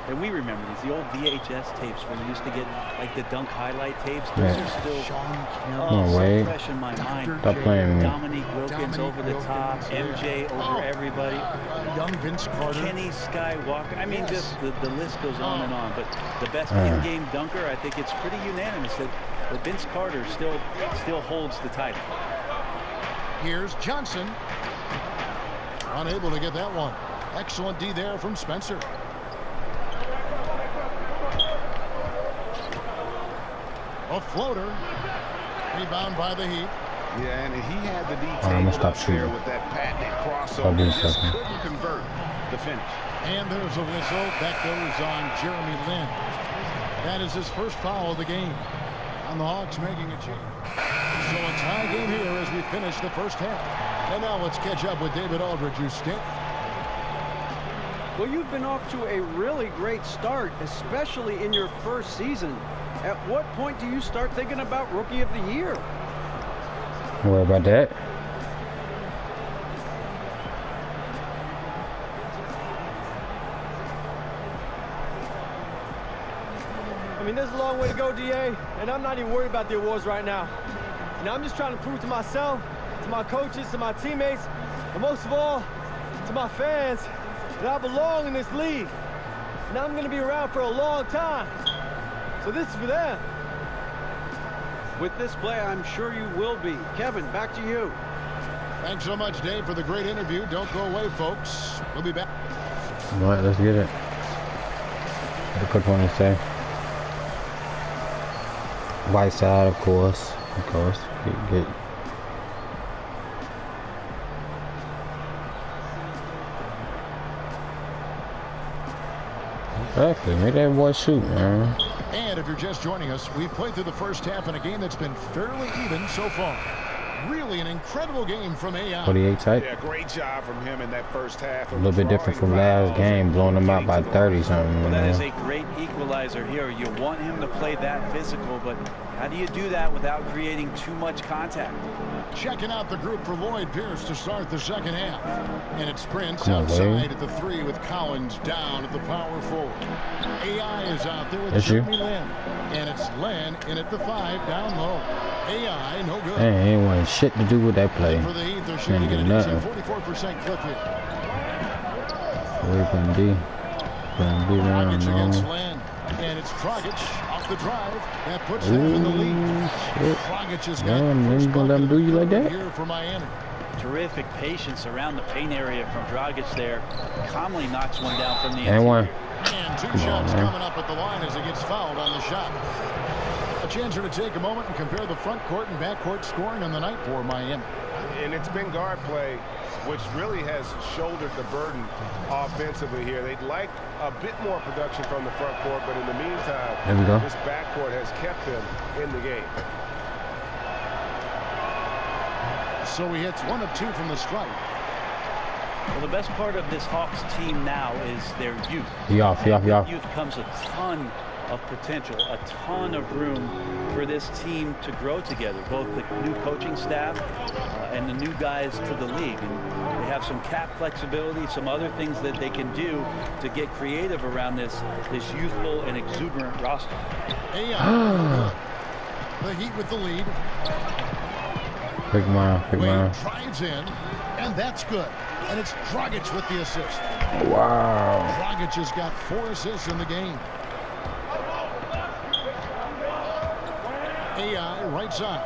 and we remember these, the old VHS tapes where we used to get like the dunk highlight tapes. Those are still so fresh in my mind. Stop playing me. Dominique Wilkins over the top, MJ over everybody. Young Vince Carter. Kenny Skywalker. I mean, just the list goes on and on. But the best in-game dunker, I think it's pretty unanimous that Vince Carter still holds the title. Here's Johnson. Unable to get that one. Excellent D there from Spencer. A floater. Rebound by the Heat. Yeah, and he had the detail up there with that patented crossover. He just couldn't convert the finish. And there's a whistle. That goes on Jeremy Lin. That is his first foul of the game. And the Hawks making a change. So a tie game here as we finish the first half. And now let's catch up with David Aldridge, who's still. Well, you've been off to a really great start, especially in your first season. At what point do you start thinking about Rookie of the Year? Don't worry about that. I mean, there's a long way to go, DA, and I'm not even worried about the awards right now. And I'm just trying to prove to myself, to my coaches, to my teammates, and most of all, to my fans, that I belong in this league. And I'm going to be around for a long time. So this is for them. With this play, I'm sure you will be. Kevin, back to you. Thanks so much, Dave, for the great interview. Don't go away, folks. We'll be back. All right, let's get it. What the coach want to say? Whiteside, of course. Get. Exactly. Make that boy shoot, man. And if you're just joining us, we've played through the first half in a game that's been fairly even so far. Really an incredible game from AI. 48 type. Yeah, great job from him in that first half. A little bit different from last game, blowing them out by 30 something. Well, that is a great equalizer here. You want him to play that physical, but how do you do that without creating too much contact? Checking out the group for Lloyd Pierce to start the second half. And it's Prince outside at the 3 with Collins down at the power forward. AI is out there with Jeremy Lin. And it's Lin in at the 5 down low. AI, no good. Hey, ain't want shit to do with that play. For the Heat, they're shooting at a 44% clip here. Where can be? Can be around against Lin. And it's Dragic off the drive. That puts them in the lead. Dragic has got you gonna let him do you like that? Here for Miami. Terrific patience around the paint area from Dragic there. Calmly knocks one down from the and one. And 2 shots coming up at the line as he gets fouled on the shot. A chance here to take a moment and compare the front court and back court scoring on the night for Miami. And it's been guard play, which really has shouldered the burden offensively here. They'd like a bit more production from the front court, but in the meantime, this backcourt has kept them in the game. So he hits 1 of 2 from the stripe. Well, the best part of this Hawks team now is their youth. With youth comes a ton of potential, a ton of room for this team to grow together, both the new coaching staff and the new guys to the league. And they have some cap flexibility, some other things that they can do to get creative around this youthful and exuberant roster. The Heat with the lead. Big man. Drives in, and that's good. And it's Dragic with the assist. Wow. Dragic has got 4 assists in the game. AI right side.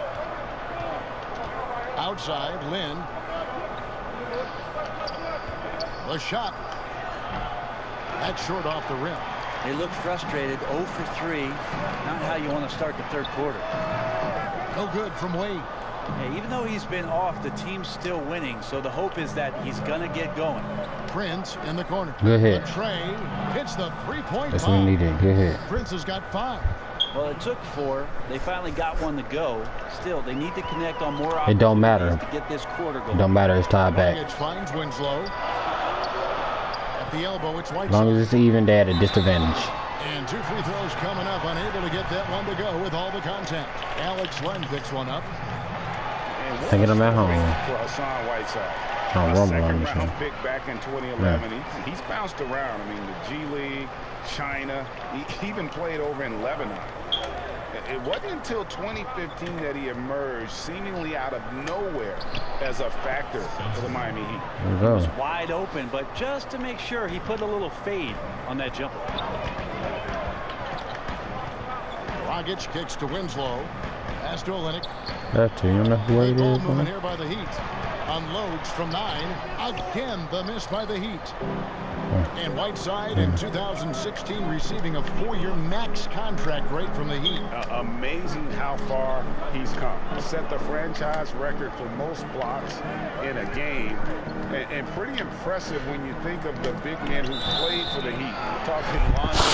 Outside, Lin. The shot. That's short off the rim. They look frustrated, 0 for 3. Not how you want to start the third quarter. No good from Wade. Hey, even though he's been off, the team's still winning, so the hope is that he's going to get going. Prince in the corner. Good hit. Trey hits the 3-point That's what we needed. Good hit. Prince has got 5. Well, it took 4. They finally got 1 to go. Still, they need to connect on more opportunities. It don't matter. To get this quarter going. It don't matter. It's tied back. Finds Winslow. At the elbow, it's White. As long as it's even, they at a disadvantage. And 2 free throws coming up. Unable to get that one to go with all the contact. Alex Len picks one up. Taking them at home. For Hassan Whiteside. A second-round pick back in 2011. Yeah. He's bounced around. I mean, the G League, China. He even played over in Lebanon. It wasn't until 2015 that he emerged seemingly out of nowhere as a factor for the Miami Heat. He was wide open, but just to make sure, he put a little fade on that jumper. Dragic kicks to Winslow. Pass to Olynyk. That's you know who it is. Moving here by the Heat. Unloads from 9. Again, the miss by the Heat. And Whiteside in 2016 receiving a 4-year max contract rate from the Heat. Amazing how far he's come. Set the franchise record for most blocks in a game. And pretty impressive when you think of the big men who played for the Heat. We're talking Lonzo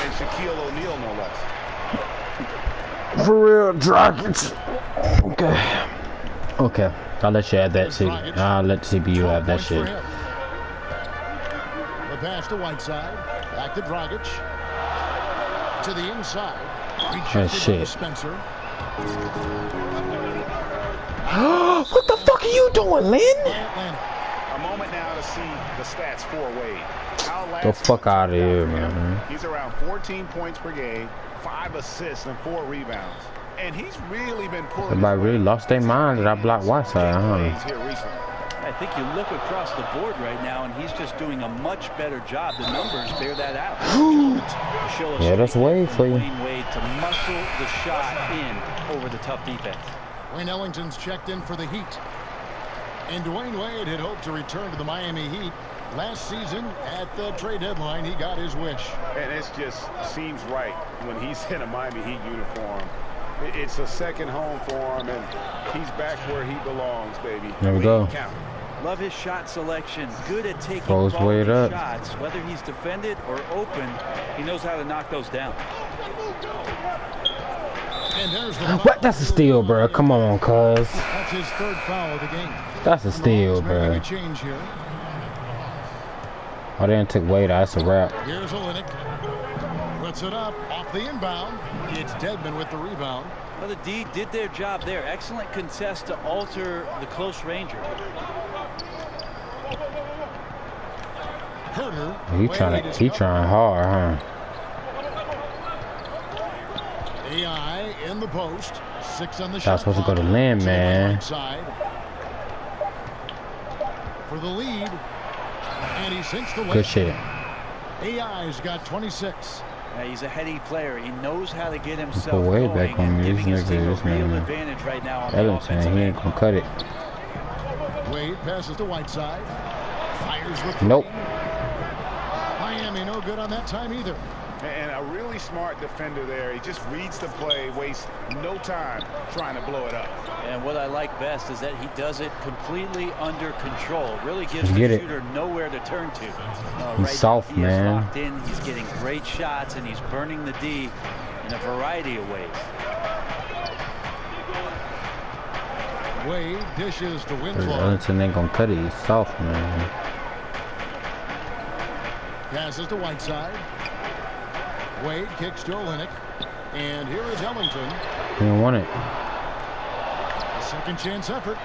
and Shaquille O'Neal, no less. For real, Dragic. Okay. I'll let you add that. I'll let CPU have that shit. The pass to Whiteside. Back to Dragic. To the inside. Shit. Spencer. What the fuck are you doing, Lynn? A moment now to see the stats for Wade. The fuck out of here, man. He's around 14 points per game, 5 assists and 4 rebounds. And he's really been pulling. Everybody really lost their mind that I blocked Whiteside, huh? I think you look across the board right now, and he's just doing a much better job. The numbers bear that out. Yeah, that's Wade for you. Wade to muscle the shot in over the tough defense. Wayne Ellington's checked in for the Heat. And Dwayne Wade had hoped to return to the Miami Heat. Last season, at the trade deadline, he got his wish. And it just seems right when he's in a Miami Heat uniform. It's a second home for him, and he's back where he belongs, baby. There we go. Love his shot selection. Good at taking Close way up. shots. Whether he's defended or open, he knows how to knock those down. What? That's a steal, bro. Come on, cuz. That's his third foul of the game. That's a steal, bro. Oh, they didn't take Wade. That's a wrap. Here's Olynyk. Puts it up off the inbound. It's Dedmon with the rebound. Well, the D did their job there. Excellent contest to alter the close ranger. Herter. He trying hard, huh? AI in the post. 6 on the shot. That's supposed to go to Lynn, man. For the lead. And he sinks the way. Good shit. AI's got 26. He's a heady player. He knows how to get himself Put Wade going back on me. This nigga, advantage right now on Ellington, he ain't gonna cut it. Wade passes to Whiteside. Fires with nope. Miami no good on that time either. And a really smart defender there. He just reads the play, wastes no time trying to blow it up. And what I like best is that he does it completely under control. Really gives the shooter nowhere to turn to. He's soft, man. Is locked in. He's getting great shots, and he's burning the D in a variety of ways. Wade dishes to Winslow. Ellington ain't gonna cut it. He's soft, man. Passes to Whiteside. Wade kicks to Olynyk. And here is Ellington. He don't want it. Second chance effort.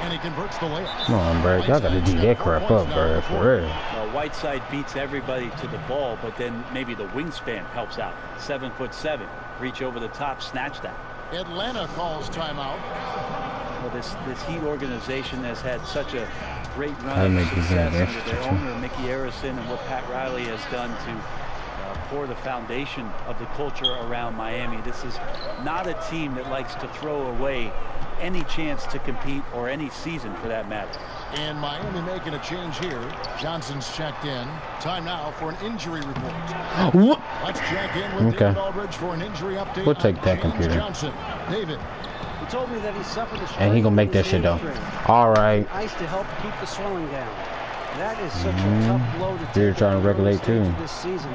And he converts the layup. Come on, bro. Y'all gotta do that crap up, bro. For real. Whiteside beats everybody to the ball, but then maybe the wingspan helps out. 7'7". Reach over the top, snatch that. Atlanta calls timeout. Well, this Heat organization has had such a great run of success under their owner, Mickey Arison, and what Pat Riley has done to pour the foundation of the culture around Miami. This is not a team that likes to throw away any chance to compete or any season for that matter. And Miami making a change here. Johnson's checked in. Time now for an injury report. What? Let's check in with David Aldridge for an injury update. We'll take that computer. Johnson. David. He told me that he suffered a and he gonna make that shit though. All right. Ice to help keep the swelling down. That is such a tough blow to take. They're trying to regulate too. This season.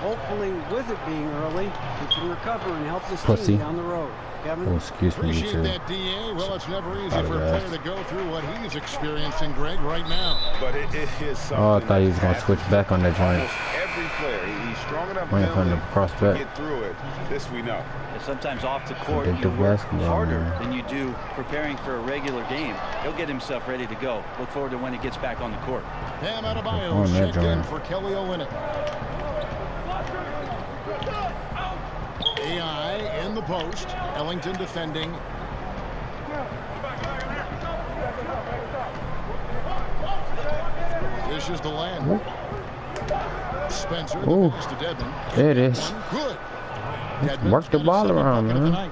Hopefully, with it being early, he can recover and help this team down the road. Kevin? Oh, excuse me, you too. That DA. Well, it's never easy for a player to go through what he's experiencing, Greg, right now. But it is something. Oh, I thought he was gonna switch back on that joint. Every player, he's strong enough to get through it. This we know. And sometimes off the court, you work harder than you do preparing for a regular game. He'll get himself ready to go. Look forward to when he gets back on the court. Bam Adebayo checked in for Kelly Olynyk. AI in the post. Ellington defending. Dishes to land. Spencer to Dedmon. There it is. Good. Work the ball around, man.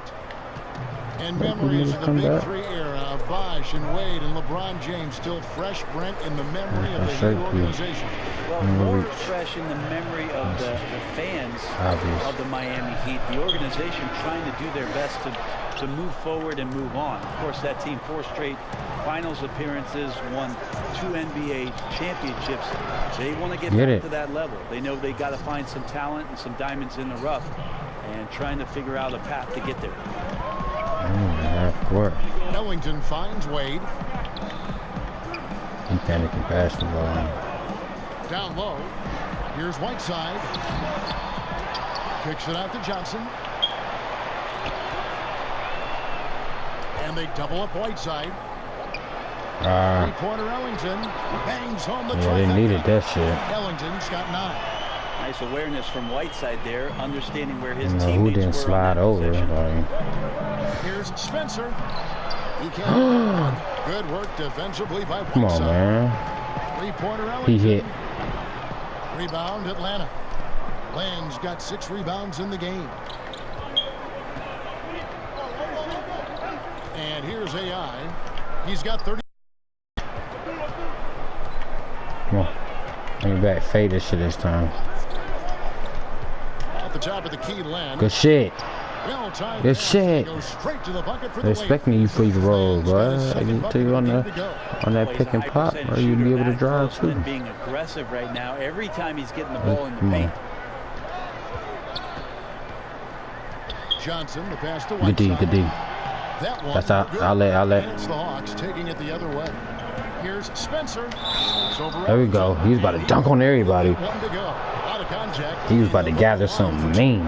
And memories of the Big Three era of Bosh and Wade and LeBron James still fresh, Brent, in the memory of the Heat organization. Well, more fresh in the memory of the fans of the Miami Heat. The organization trying to do their best to move forward and move on. Of course, that team 4 straight finals appearances, won 2 NBA championships. They want to get back to that level. They know they got to find some talent and some diamonds in the rough, and trying to figure out a path to get there. Ellington finds Wade. He panicking past the ball. Down low. Here's Whiteside. Kicks it out to Johnson. And they double up Whiteside. Three-pointer Ellington bangs home the they needed that shit. Ellington's got 9. Nice awareness from Whiteside there, understanding where his teammates who didn't slide over. Here's Spencer. He can't. Good work defensively by Whiteside. Come on, man. Three-pointer Ellington. He hit. Rebound Atlanta. Lang's got 6 rebounds in the game. And here's AI. He's got 30. Come on. Bring it back. Fade this shit this time. At the top of the key, Len. Good shit. Good shit. They're expecting you free roll, bro. I get to you on that pick and pop, or you'll be able to drive too. Being aggressive right now. Every time he's getting the ball in the paint. Johnson, the pass to good D, good D. That one. That's outlet. It's the Hawks taking it the other way. Here's Spencer. There we go. He's about to dunk on everybody. One to go. Out of contact. He was about to gather something mean.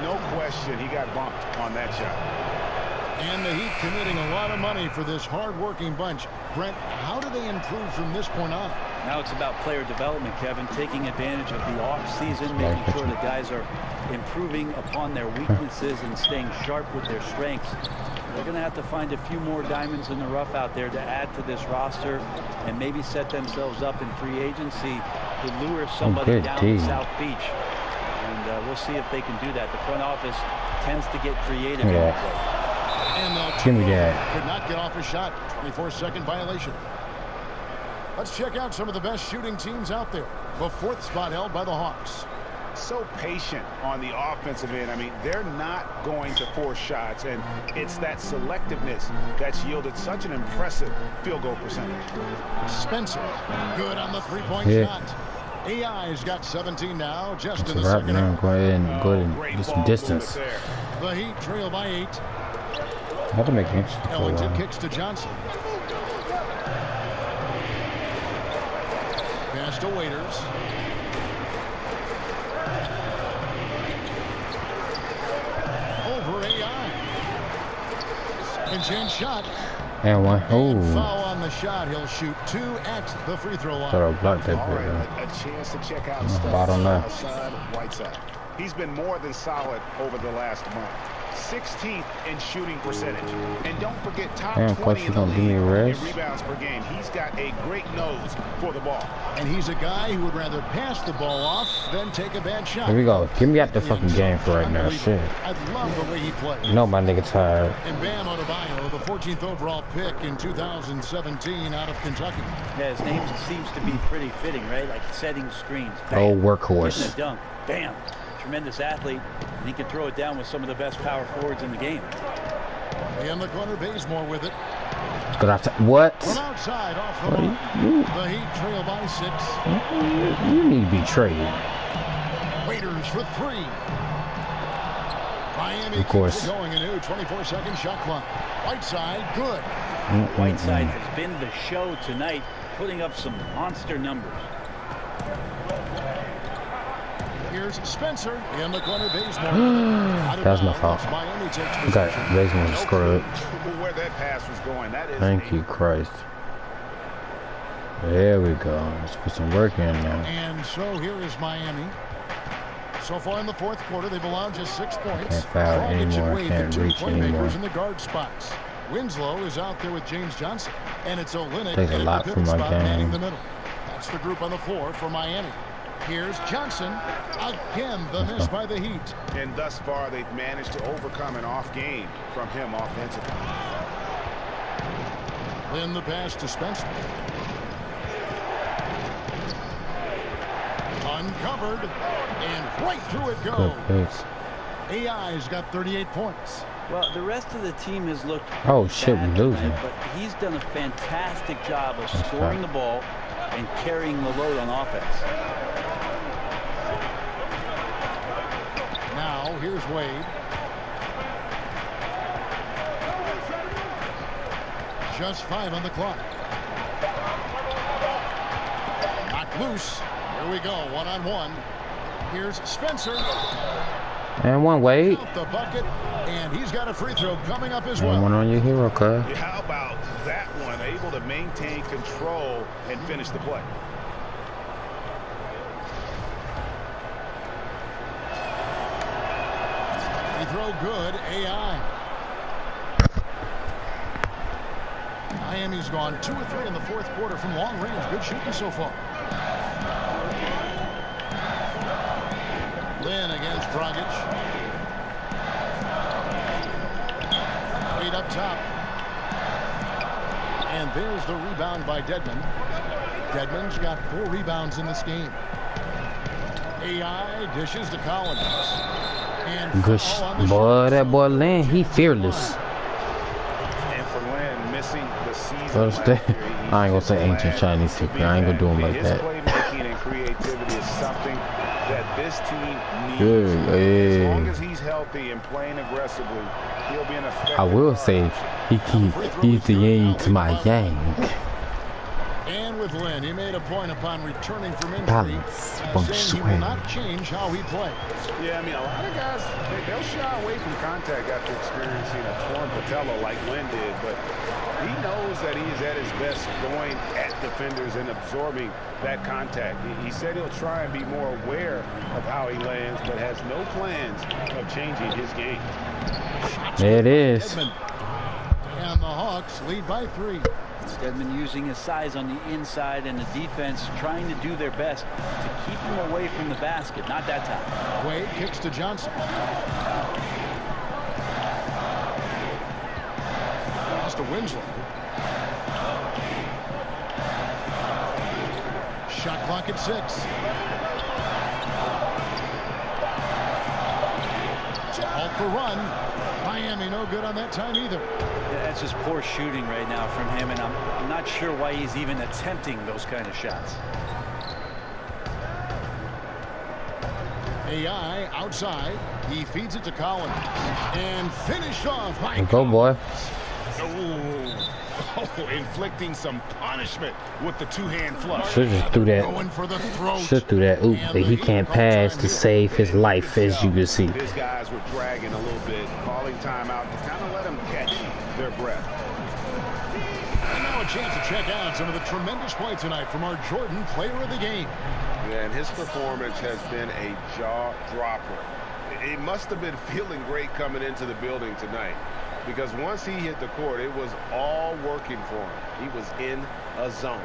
No question, he got bumped on that shot. And the Heat committing a lot of money for this hard-working bunch. Brent, how do they improve from this point on? Now it's about player development, Kevin, taking advantage of the off-season, making sure the guys are improving upon their weaknesses and staying sharp with their strengths. They're going to have to find a few more diamonds in the rough out there to add to this roster and maybe set themselves up in free agency to lure somebody down to South Beach. And we'll see if they can do that. The front office tends to get creative in that way. Give me that. Could not get off a shot. 24-second violation. Let's check out some of the best shooting teams out there. The 4th spot held by the Hawks. So patient on the offensive end. I mean, they're not going to force shots, and it's that selectiveness that's yielded such an impressive field goal percentage. Spencer, good on the three-point shot. AI's got 17 now, just in the second half. Go ahead and go ahead and get some distance. The Heat trail by 8. That'll make sense. Ellington kicks to Johnson. Pass to Waiters. Over AI. And shot. And one. Oh. Foul on the shot. He'll shoot 2 at the free throw line. Sort of block that All right, a chance to check out bottom left. Outside, Whiteside. He's been more than solid over the last month. 16th in shooting percentage. And don't forget top 20 in the league in rebounds per game. He's got a great nose for the ball. And he's a guy who would rather pass the ball off than take a bad shot. Here we go. Get me out the fucking game for right now. Shit. I love the way he plays. You know my nigga tired. And Bam Adebayo, the 14th overall pick in 2017 out of Kentucky. Yeah, his name seems to be pretty fitting, right? Like setting screens. Bam. Oh, workhorse. Getting a dunk. Bam. Tremendous athlete, and he can throw it down with some of the best power forwards in the game. In the corner, Bazemore with it. Good outside. What? From outside, off the mark. The Heat trail by 6. You need to be traded. Waiters for 3. Miami of course. Going a new 24-second shot clock. Whiteside, good. Whiteside has been the show tonight, putting up some monster numbers. Here's Spencer in the corner. Bazemore. That was my fault. Okay, Bazemore screwed. Where that pass was going, that is. Thank you, Christ. There we go. Let's put some work in now. And so here is Miami. So far in the 4th quarter, they've allowed just 6 points. Can't foul anymore. Can't reach anymore. In the guard spots. Winslow is out there with James Johnson, and it's Olynyk. Takes a lot from my game. The middle. That's the group on the floor for Miami. Here's Johnson. Again, the miss by the Heat. And thus far, they've managed to overcome an off game from him offensively. Then the pass to Spencer. Uncovered. And right through it goes. AI's got 38 points. Well, the rest of the team has looked oh shit, we're losing. But he's done a fantastic job of scoring the ball and carrying the load on offense. Now, here's Wade. Just 5 on the clock. Knocked loose. Here we go, 1-on-1. Here's Spencer. And one Wade. The bucket, and he's got a free throw coming up as well. One on your hero, cuz. How about that one? Able to maintain control and finish the play. Free throw good, AI. Miami's gone 2 of 3 in the 4th quarter from long range. Good shooting so far. Lynn against Dragic. Wade up top. And there's the rebound by Dedmon. Dedmon's got 4 rebounds in this game. AI dishes to Collins. And good boy, that boy Lynn, he fearless. And for Lynn, missing the season last year, I ain't gonna say ancient Chinese secret. I ain't gonna do him like that. His playmaking and creativity is something that this team needs. As long as he's healthy and playing aggressively, he'll be an effective. I will say he's the yin to my yang. And with Lynn, he made a point upon returning from injury, saying he will not change how he plays. Yeah, I mean, a lot of guys, they'll shy away from contact after experiencing a torn patella like Lynn did, but he knows that he is at his best going at defenders and absorbing that contact. He said he'll try and be more aware of how he lands, but has no plans of changing his game. There it is. And the Hawks lead by 3. Stedman using his size on the inside, and the defense trying to do their best to keep him away from the basket. Not that time. Wade kicks to Johnson. Pass to Winslow. Shot clock at 6. All for run. Miami no good on that time either. That's just poor shooting right now from him, and I'm not sure why he's even attempting those kind of shots. AI outside. He feeds it to Collins. And finished off by Go, boy. Oh, inflicting some punishment with the two-hand flush. Should just do that. Should do that. Oop, but he can't pass to save his life, as you can see. His guys were dragging a little bit, calling timeout to kind of let them catch their breath. And now a chance to check out some of the tremendous play tonight from our Jordan player of the game. Yeah, and his performance has been a jaw-dropper. He must have been feeling great coming into the building tonight, because once he hit the court, it was all working for him. He was in a zone.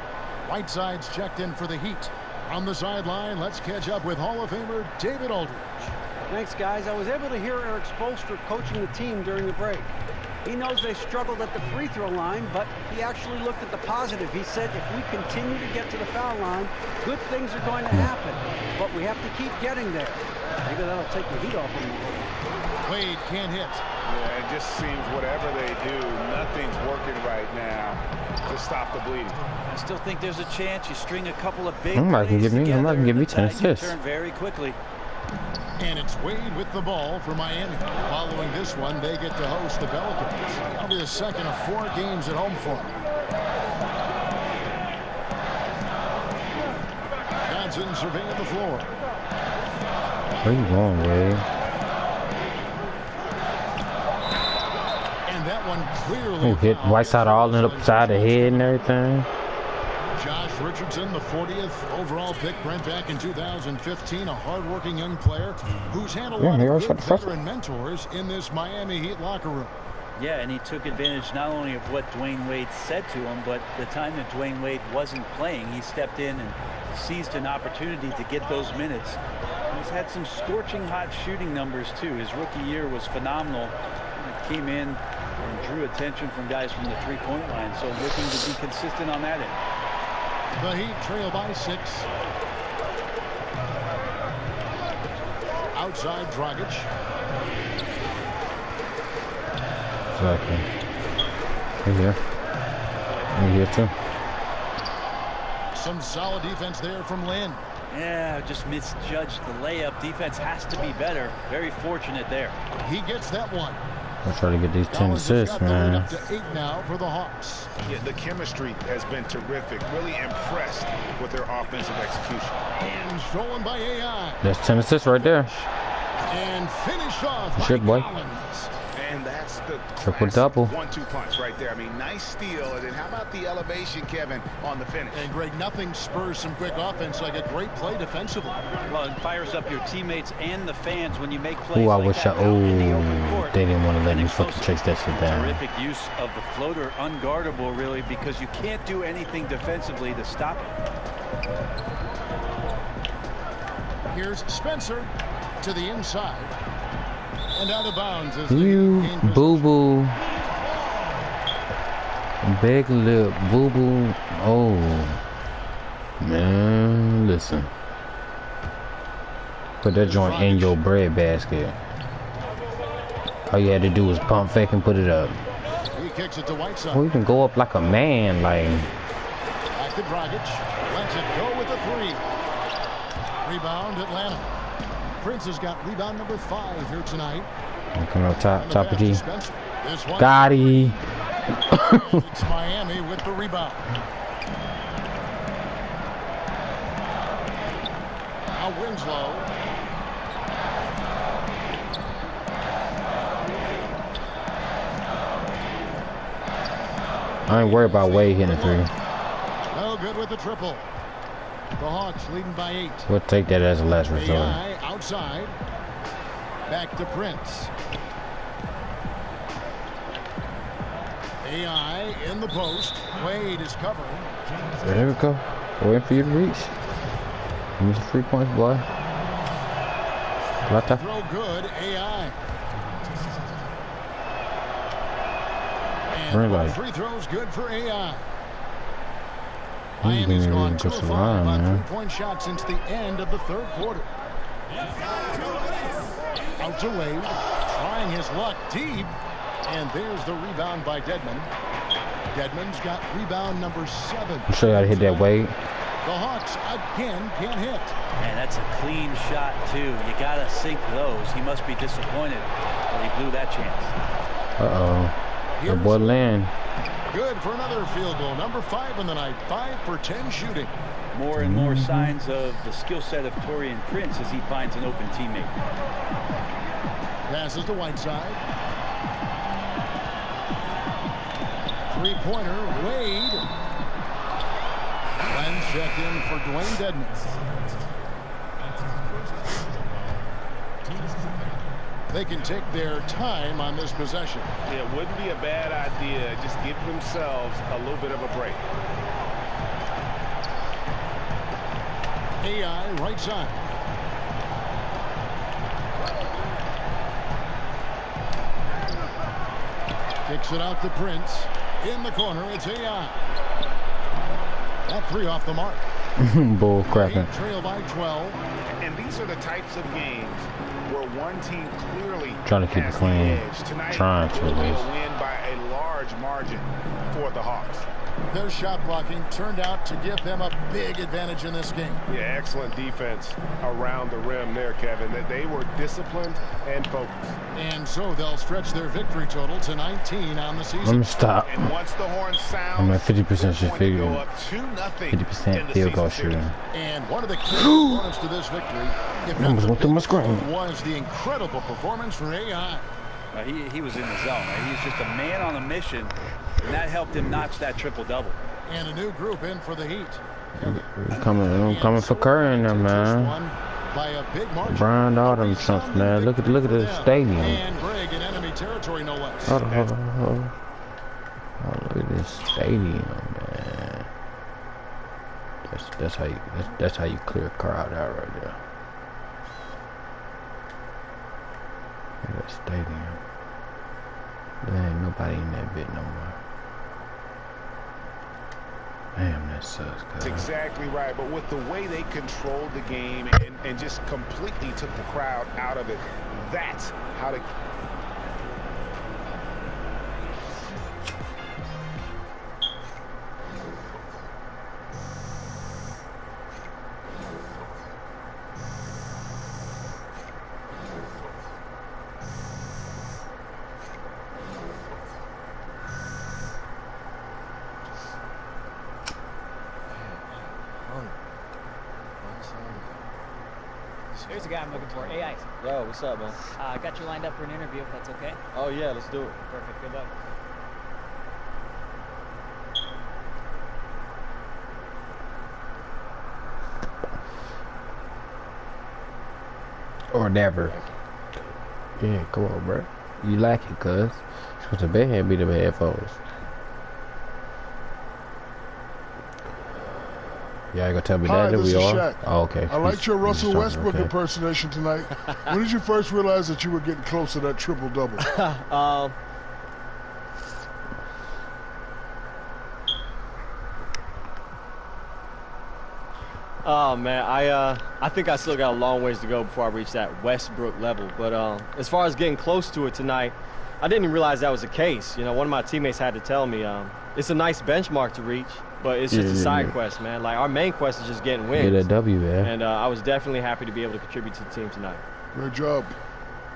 Whiteside's checked in for the Heat. On the sideline, let's catch up with Hall of Famer David Aldridge. Thanks, guys. I was able to hear Eric Spoelstra coaching the team during the break. He knows they struggled at the free throw line, but he actually looked at the positive. He said if we continue to get to the foul line, good things are going to happen. But we have to keep getting there. Maybe that'll take the heat off him a little. Wade can't hit. Yeah, it just seems whatever they do, nothing's working right now to stop the bleeding. I still think there's a chance you string a couple of big I'm not gonna give me 10 assists. Turn very quickly. And it's Wade with the ball for Miami. Following this one, they get to host the Pelicans. That'll be the second of 4 games at home for them. Johnson surveying the floor. Where you going, Wade? And that one clearly hit Whiteside all in the side of the head and everything. Josh Richardson, the 40th overall pick, Brent, back in 2015, a hardworking young player who's had a lot of good veteran mentors in this Miami Heat locker room. Yeah, and he took advantage not only of what Dwayne Wade said to him, but the time that Dwayne Wade wasn't playing, he stepped in and seized an opportunity to get those minutes. He's had some scorching hot shooting numbers too. His rookie year was phenomenal. He came in and drew attention from guys from the three-point line, so looking to be consistent on that end. The Heat trail by 6. Outside Dragic. Exactly. He's here too. Some solid defense there from Lynn. Yeah, just misjudged the layup. Defense has to be better. Very fortunate there. He gets that one. I'll try to get these 10 assists, man. Up to 8 now for the Hawks. Yeah, the chemistry has been terrific. Really impressed with their offensive execution. And stolen by AI. That's 10 assists right there. And finished off Shit, boy. Collins. And that's the triple-double. 1-2 punch right there. I mean, nice steal. And then how about the elevation, Kevin, on the finish? And Greg, nothing spurs some quick offense like a great play defensively. Well, it fires up your teammates and the fans when you make plays. Ooh, I like wish that they didn't want to let me fucking chase that shit down. Terrific use of the floater, unguardable really, because you can't do anything defensively to stop it. Here's Spencer to the inside. And out of bounds is you boo-boo. Big lip boo-boo. Oh. Man, listen. Put that joint in your bread basket. All you had to do was pump fake and put it up. He kicks it to Whiteside. Well, you can go up like a man, like. Back to Dragic. Lets it go with the three. Rebound, Atlanta. Prince has got rebound number 5 here tonight. Coming up top of G. Gotti. It's Miami with the rebound. Now Winslow. I ain't worried about Wade hitting a 3. No good with the triple. The Hawks leading by 8. We'll take that as a last resort. AI outside. Back to Prince. AI in the post. Wade is covering. There we go. Waiting for you to reach. Give me some 3 points, boy. Throw good. AI. And free throws good for AI. Miami's gone 2 of 5 on 3-point shots since the end of the 3rd quarter. Out to Wade, trying his luck deep, and there's the rebound by Dedmon. Dedmon's got rebound number 7. I'm sure you gotta hit that Wade. The Hawks again can't hit. Man, that's a clean shot too. You gotta sink those. He must be disappointed that he blew that chance. That boy Land. Good for another field goal. Number 5 in the night. 5 for 10 shooting. More and more signs of the skill set of Taurean Prince as he finds an open teammate. Passes to Whiteside. 3-pointer. Wade. And check in for Dwayne Dedmon. They can take their time on this possession. Yeah, it wouldn't be a bad idea. Just give themselves a little bit of a break. AI right side. Kicks it out to Prince. In the corner, it's AI. That 3 off the mark. Bull crapping. Trail by 12. And these are the types of games where one team clearly trying to keep it clean. Trying to at least win by a large margin for the Hawks. Their shot blocking turned out to give them a big advantage in this game. Yeah, excellent defense around the rim there, Kevin. They were disciplined and focused. And so they'll stretch their victory total to 19 on the season. Let me stop. And once the horn sounds, I'm at 50% shoot figure. 50% field goal shooting. And one of the key components to this victory, if not the through my screen, was the incredible performance from AI. He was in the zone. He's just a man on a mission, and that helped him notch that triple-double. And a new group in for the Heat. I'm coming for Curry in there, man. By a big margin. Brian all them chunks, man. Look at the stadium. And Greg in enemy territory, no less. Oh, look at this stadium, man. That's how you clear a crowd out right there. Look at that stadium. There ain't nobody in that bit no more. Damn, that sucks, That's exactly right. But with the way they controlled the game and just completely took the crowd out of it, that's how to... Here's the guy I'm looking for, AI. Yo, what's up, man? I got you lined up for an interview, if that's okay. Oh, yeah, let's do it. Perfect, good luck. Or never. Yeah, come on, bro. You like it, cuz. Supposed to be here, be the headphones. Yeah, you gonna tell me Hi, that we are? Shaq. Oh, okay. I liked your Russell Westbrook impersonation tonight. When did you first realize that you were getting close to that triple-double? Oh man, I think I still got a long ways to go before I reach that Westbrook level. But as far as getting close to it tonight, I didn't even realize that was the case. You know, one of my teammates had to tell me it's a nice benchmark to reach, but it's just a side quest, man. Like our main quest is just getting wins. Get a W, man. And I was definitely happy to be able to contribute to the team tonight. Great job.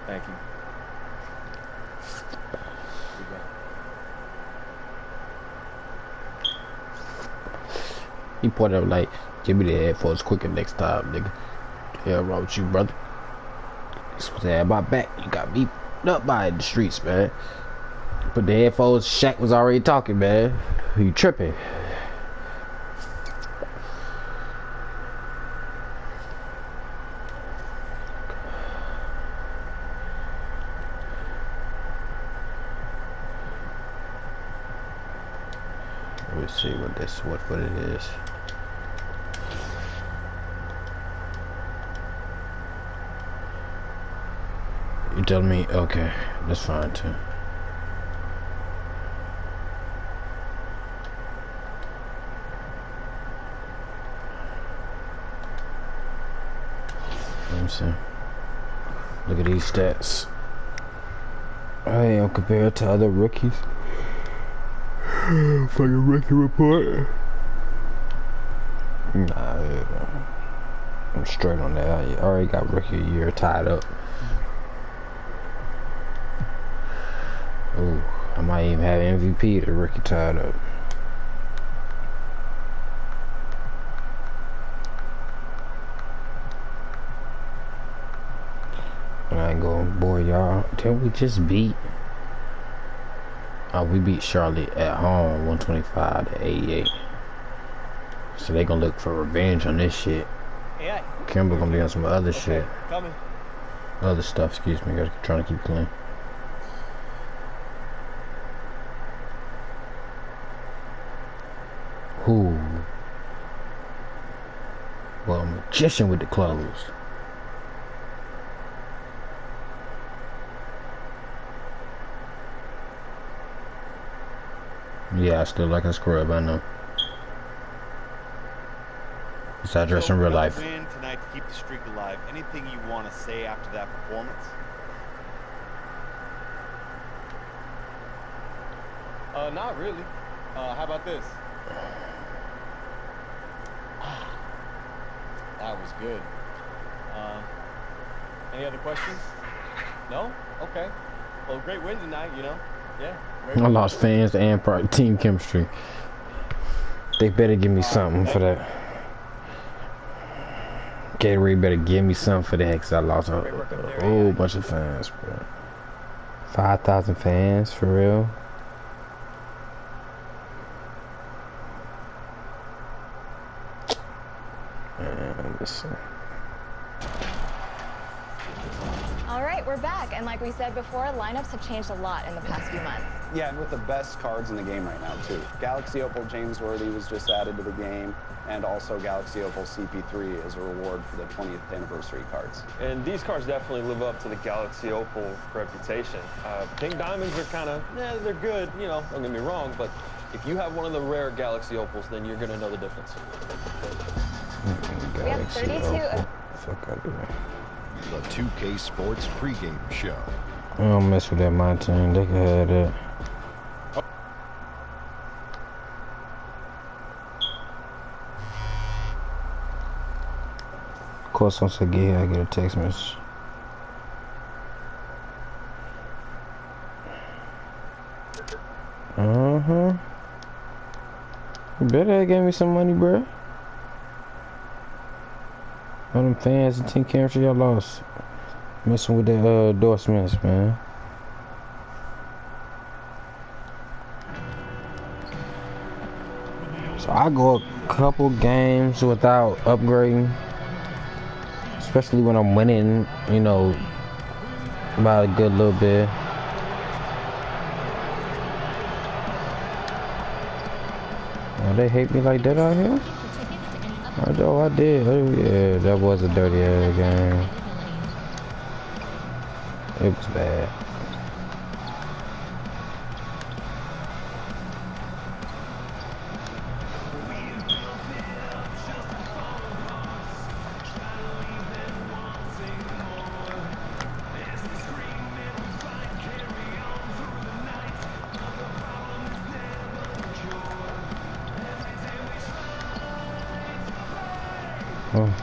Thank you. He pointed out like, give me the headphones quicker next time, nigga. Yeah, wrong with you, brother. You supposed to have my back. You got me up by the streets, man. But the headphones, Shaq was already talking, man. You tripping? Let me see what it is. You telling me? Okay, that's fine too. Let me see. Look at these stats. I am compared to other rookies. Fucking rookie report. Nah, I'm straight on that. I already got rookie of the year tied up. Ooh, I might even have MVP the rookie tied up. I ain't going, boy, y'all. Didn't we just beat? We beat Charlotte at home, 125-88. So they gonna look for revenge on this shit. Yeah. Kimber gonna be on some other shit. Coming. Other stuff, excuse me. Gotta trying to keep clean. Ooh. Well, magician with the clothes. Yeah, I still like a scrub, I know. It's I dress in real life. Win tonight to keep the streak alive. Anything you want to say after that performance? Not really. How about this? That was good. Any other questions? No? Okay. Well, great win tonight, you know? Yeah. I lost fans and team chemistry. They better give me something for that. Gatorade better give me something for that, because I lost a whole bunch of fans, bro. 5,000 fans, for real? Man, listen. All right, we're back, and like we said before, lineups have changed a lot in the past few months. Yeah, and with the best cards in the game right now, too. Galaxy Opal James Worthy was just added to the game, and also Galaxy Opal CP3 as a reward for the 20th anniversary cards. And these cards definitely live up to the Galaxy Opal reputation. Pink Diamonds are kind of, they're good, you know, don't get me wrong, but if you have one of the rare Galaxy Opals, then you're going to know the difference. We have 32. Fuck out of here. The 2K Sports pregame show. I don't mess with that my team. They can have that. Of course, once I get here, I get a text message. You better have gave me some money, bruh. All them fans and team chemistry y'all lost. Messing with the endorsements, man. So I go a couple games without upgrading. Especially when I'm winning, you know, by a good little bit. Oh, they hate me like that out here? I know I did. Oh, yeah, that was a dirty ass game. It was bad. Oh.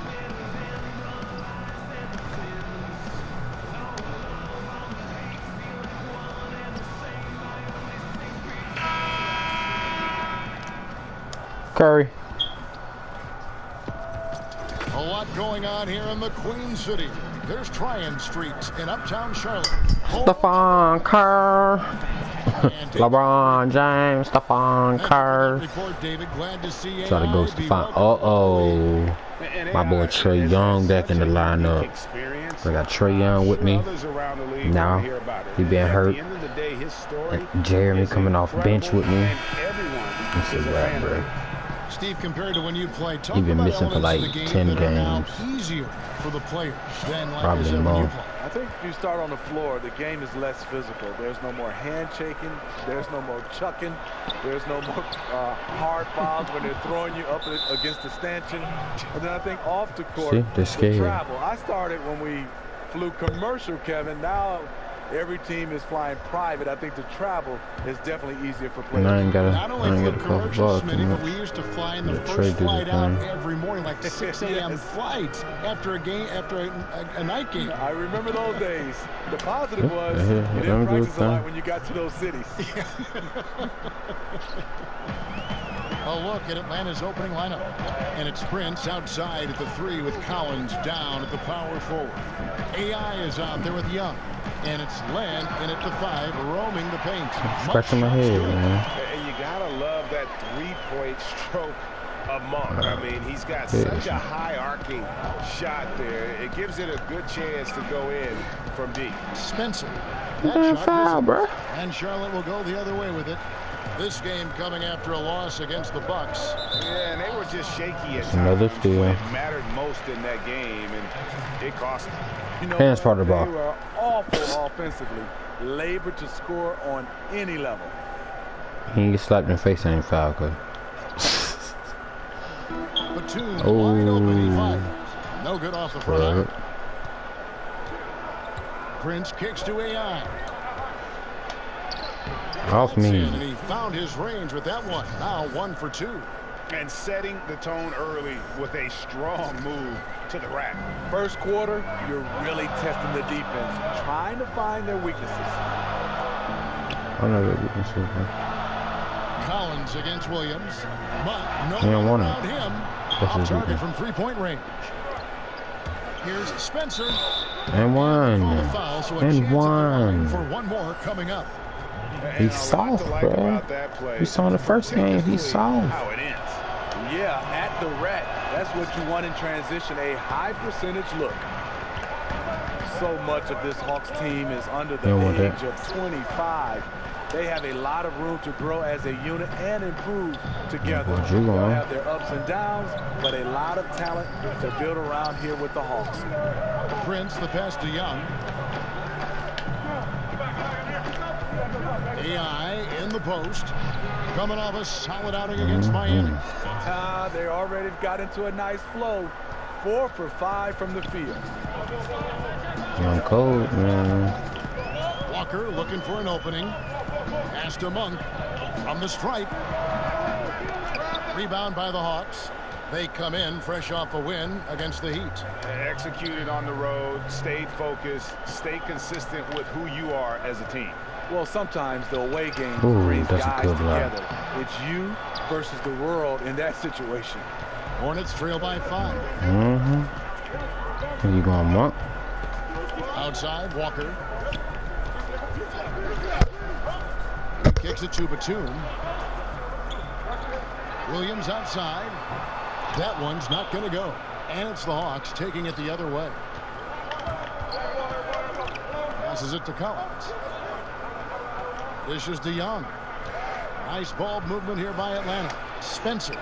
Curry. A lot going on here in the Queen City. There's Tryon Street in Uptown Charlotte. Stephon Kerr. LeBron James. Stephon Kerr. Try to go Stephon. Uh-oh. My boy Trae Young back in the lineup. I got Trae Young with me. Now he been hurt. And Jeremy coming off bench with me. This is right, bro. Steve, compared to when you played, he been missing for like 10 games. Easier for the players than like probably more. I think if you start on the floor, the game is less physical. There's no more handshaking. There's no more chucking. There's no more hard fouls when they're throwing you up against the stanchion. And then I think off the court, the travel. I started when we flew commercial, Kevin. Now every team is flying private. I think the travel is definitely easier for players. And I ain't got to commercial, Smitty, but we used to fly in the first flight out every morning, like 6 a.m. flights after a game, after a night game. I remember those days. The positive was you didn't practice a lot when you got to those cities. A look at Atlanta's opening lineup. And it's Prince outside at the 3 with Collins down at the power forward. AI is out there with Young. And it's Len in at the 5, roaming the paint. Scratching my head, man. And you gotta love that three-point stroke of Monk. I mean, he's got such a high arcing shot there. It gives it a good chance to go in from deep. Spencer. That foul, bro. And Charlotte will go the other way with it. This game coming after a loss against the Bucks. Yeah, and they were just shaky at times. Another steal. It mattered most in that game, and it cost them. You know, hands part of the ball. They were awful offensively. Labored to score on any level. He ain't get slapped in the face, ain't foul, cuz. Batum wide open, he fires. No good off the front. Prince kicks to AI. Off me. And he found his range with that one. Now 1 for 2. And setting the tone early with a strong move to the rack. First quarter, you're really testing the defense, trying to find their weaknesses. I know their weaknesses, man. Collins against Williams. But no one one around him. Off target from 3-point range. Here's Spencer. And one. And one. For one more coming up. He's soft, bro. You saw in the first game, he's soft. How it ends. Yeah, at the rack. That's what you want in transition, a high percentage look. So much of this Hawks team is under the age of 25. They have a lot of room to grow as a unit and improve together. They'll have their ups and downs, but a lot of talent to build around here with the Hawks. Prince, the pass to Young. AI in the post. Coming off a solid outing against Miami. They already got into a nice flow. 4 for 5 from the field. Young cold, man. Walker looking for an opening. Pass to Monk from the stripe. Rebound by the Hawks. They come in fresh off a win against the Heat. Executed on the road, stayed focused, stay consistent with who you are as a team. Well, sometimes the away game brings guys together. It's you versus the world in that situation. Hornets trail by 5. You going Monk? Outside, Walker. Kicks it to Batum. Williams outside. That one's not going to go. And it's the Hawks taking it the other way. Passes it to Collins. This is DeYoung. Nice ball movement here by Atlanta. Spencer.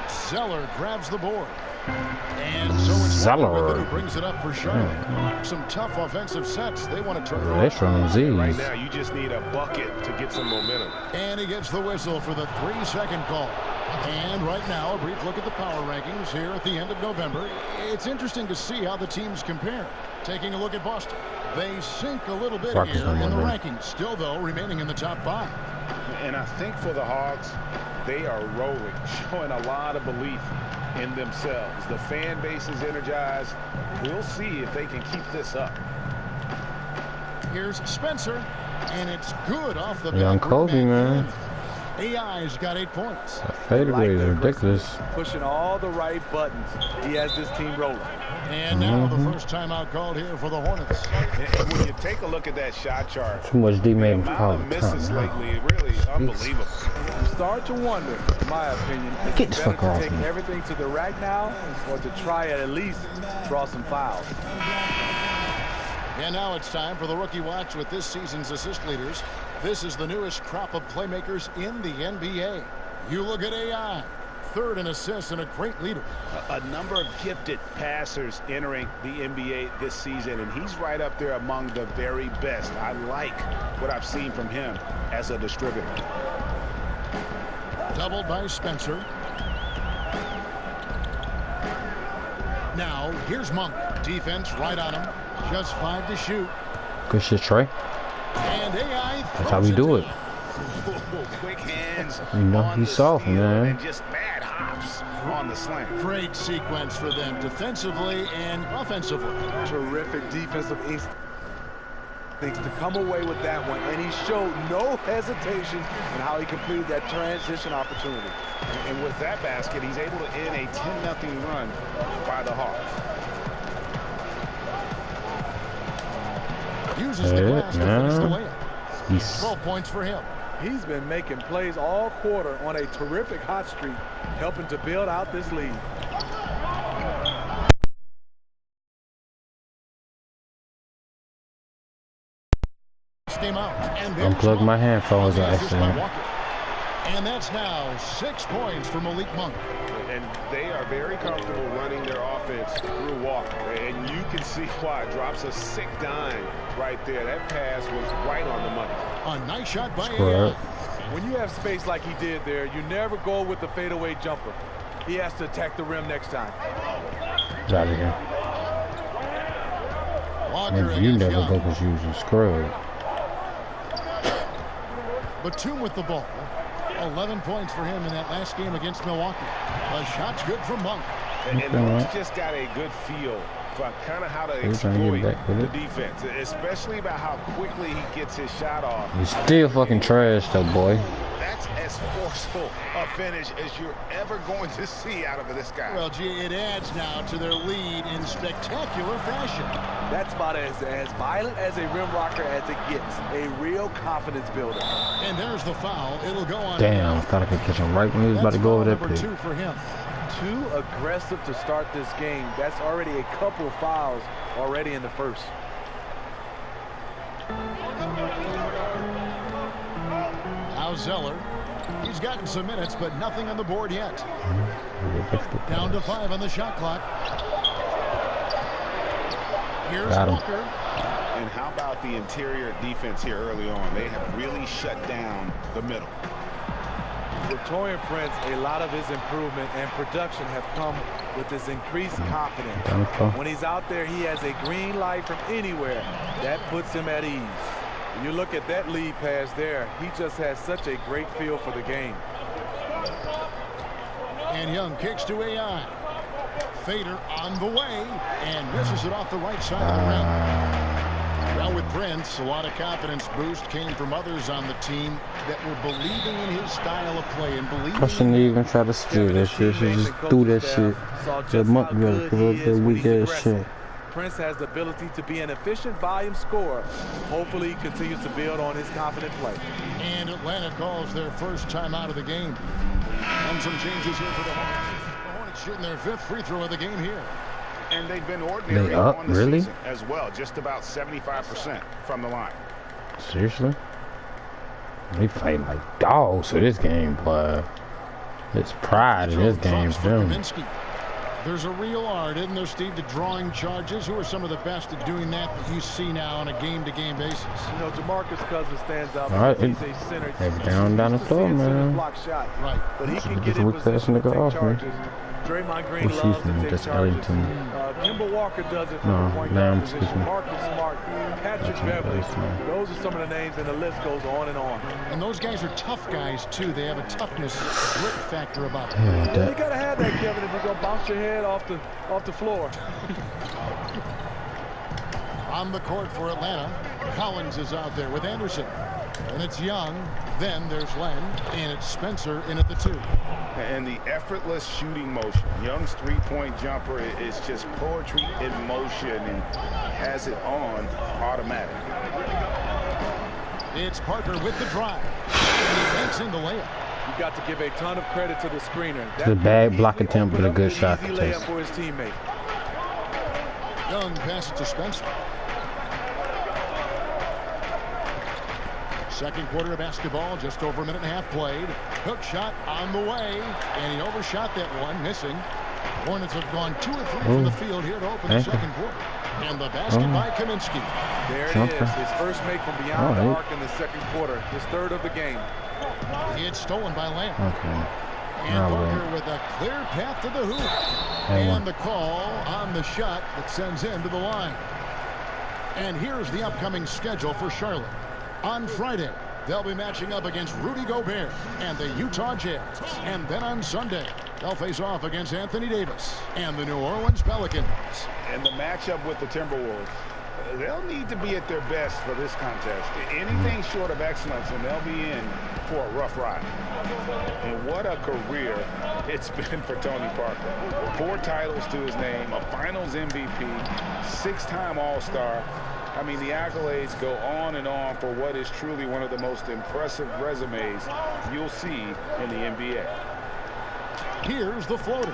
Zeller grabs the board. And so it's Zeller who brings it up for Charlotte. Some tough offensive sets. They want to turn it around. Right now, you just need a bucket to get some momentum. And he gets the whistle for the 3-second call. And right now, a brief look at the power rankings here at the end of November. It's interesting to see how the teams compare. Taking a look at Boston. They sink a little bit here in the rankings. Still, though, remaining in the top 5. And I think for the Hawks, they are rolling, showing a lot of belief in themselves. The fan base is energized. We'll see if they can keep this up. Here's Spencer, and it's good off the Young Kobe, man. AI's got 8 points. That fadeaway is ridiculous. Pushing all the right buttons. He has this team rolling. And now the first timeout called here for the Hornets. And when you take a look at that shot chart, too much D-made all the misses lately, really unbelievable. You start to wonder, in my opinion, is it better to take everything to the rack now or to try at least draw some fouls? And now it's time for the Rookie Watch with this season's assist leaders. This is the newest crop of playmakers in the NBA. You look at AI, third in assists and a great leader. A number of gifted passers entering the NBA this season, and he's right up there among the very best. I like what I've seen from him as a distributor. Doubled by Spencer. Now, here's Monk. Defense right on him. Just 5 to shoot. Good shit, Trey. And AI that's how we do it. Quick hands. You know he's soft, man. And just bad hops on the slam. Great sequence for them defensively and offensively. Terrific defensive instinct to come away with that one, and he showed no hesitation in how he completed that transition opportunity. And with that basket, he's able to end a 10-0 run by the Hawks. Uses the glass to finish the layup. 12 points for him. He's been making plays all quarter on a terrific hot streak, helping to build out this lead. Unplug my headphones, accident. And that's now 6 points for Malik Monk. And they are very comfortable running their offense through Walker. And you can see why. Drops a sick dime right there. That pass was right on the money. A nice shot by AI. When you have space like he did there, you never go with the fadeaway jumper. He has to attack the rim next time. Get out of here. Maybe you never go because you was a scrub. Batum with the ball. 11 points for him in that last game against Milwaukee. The shot's good from Monk. And Monk's just got a good feel for kind of how to exploit the defense, especially about how quickly he gets his shot off. He's still fucking trash, though, boy. That's as forceful a finish as you're ever going to see out of this guy. Well, gee, it adds now to their lead in spectacular fashion. That's about as violent as a rim rocker as it gets. A real confidence builder. And there's the foul. It'll go on. Damn, I thought I could catch him right when he was about to go over that pick. 2 for him. Too aggressive to start this game. That's already a couple fouls already in the first. Now Zeller. He's gotten some minutes, but nothing on the board yet. Down to 5 on the shot clock. Here's Walker. And how about the interior defense here early on? They have really shut down the middle. With Taurean Prince, a lot of his improvement and production have come with his increased confidence. When he's out there, he has a green light from anywhere. That puts him at ease. When you look at that lead pass there, he just has such a great feel for the game. And Young kicks to AI. Fader on the way and misses it off the right side of the rim. Now with Prince, a lot of confidence boost came from others on the team that were believing in his style of play and believing. I shouldn't even try to steal that shit. She just threw that shit. That Monk gotta give up that weak ass shit. Prince has the ability to be an efficient volume scorer. Hopefully he continues to build on his confident play. And Atlanta calls their first time out of the game. And some changes here for the Hornets. The Hornets shooting their 5th free throw of the game here. And they've been ordinary on the season as well, just about 75% from the line. Seriously? They fight like dogs for this game, boy. It's pride in this game for them. There's a real art, isn't there, Steve, to drawing charges? Who are some of the best at doing that you see now on a game-to-game basis? You know, DeMarcus Cousins stands out. All right, he's a center. down the floor, man. Block shot. Right. But he can get in position to take charges Draymond Green loves to take charges. Kemba Walker does it from the point guard position. Marcus Smart, Patrick Beverly. Those are some of the names, and the list goes on and on. And those guys are tough guys, too. They have a toughness, grit factor about them. Yeah, you got to have that, Kevin, if you're going to bounce your head off the floor. On the court for Atlanta, Collins is out there with Anderson. And it's Young, then there's Len, and it's Spencer in at the 2. And the effortless shooting motion. Young's three-point jumper is just poetry in motion and has it on automatic. It's Parker with the drive. And he makes in the layup. You got to give a ton of credit to the screener. It's a bad block attempt, but a good shot layup for his teammate. Young passes to Spencer. Second quarter of basketball, just over a minute and a half played. Hook shot on the way, and he overshot that one, missing. Hornets have gone 2 or 3 from the field here to open the second quarter. And the basket by Kaminsky. There it is, his first make from beyond the arc in the second quarter, his third of the game. It's stolen by Lamb. And Parker with a clear path to the hoop. And the call on the shot that sends him to the line. And here's the upcoming schedule for Charlotte. On Friday, they'll be matching up against Rudy Gobert and the Utah Jazz. And then on Sunday, they'll face off against Anthony Davis and the New Orleans Pelicans. And the matchup with the Timberwolves, they'll need to be at their best for this contest. Anything short of excellence, and they'll be in for a rough ride. And what a career it's been for Tony Parker. 4 titles to his name, a Finals MVP, 6-time All-Star. I mean, the accolades go on and on for what is truly one of the most impressive resumes you'll see in the NBA. Here's the floater.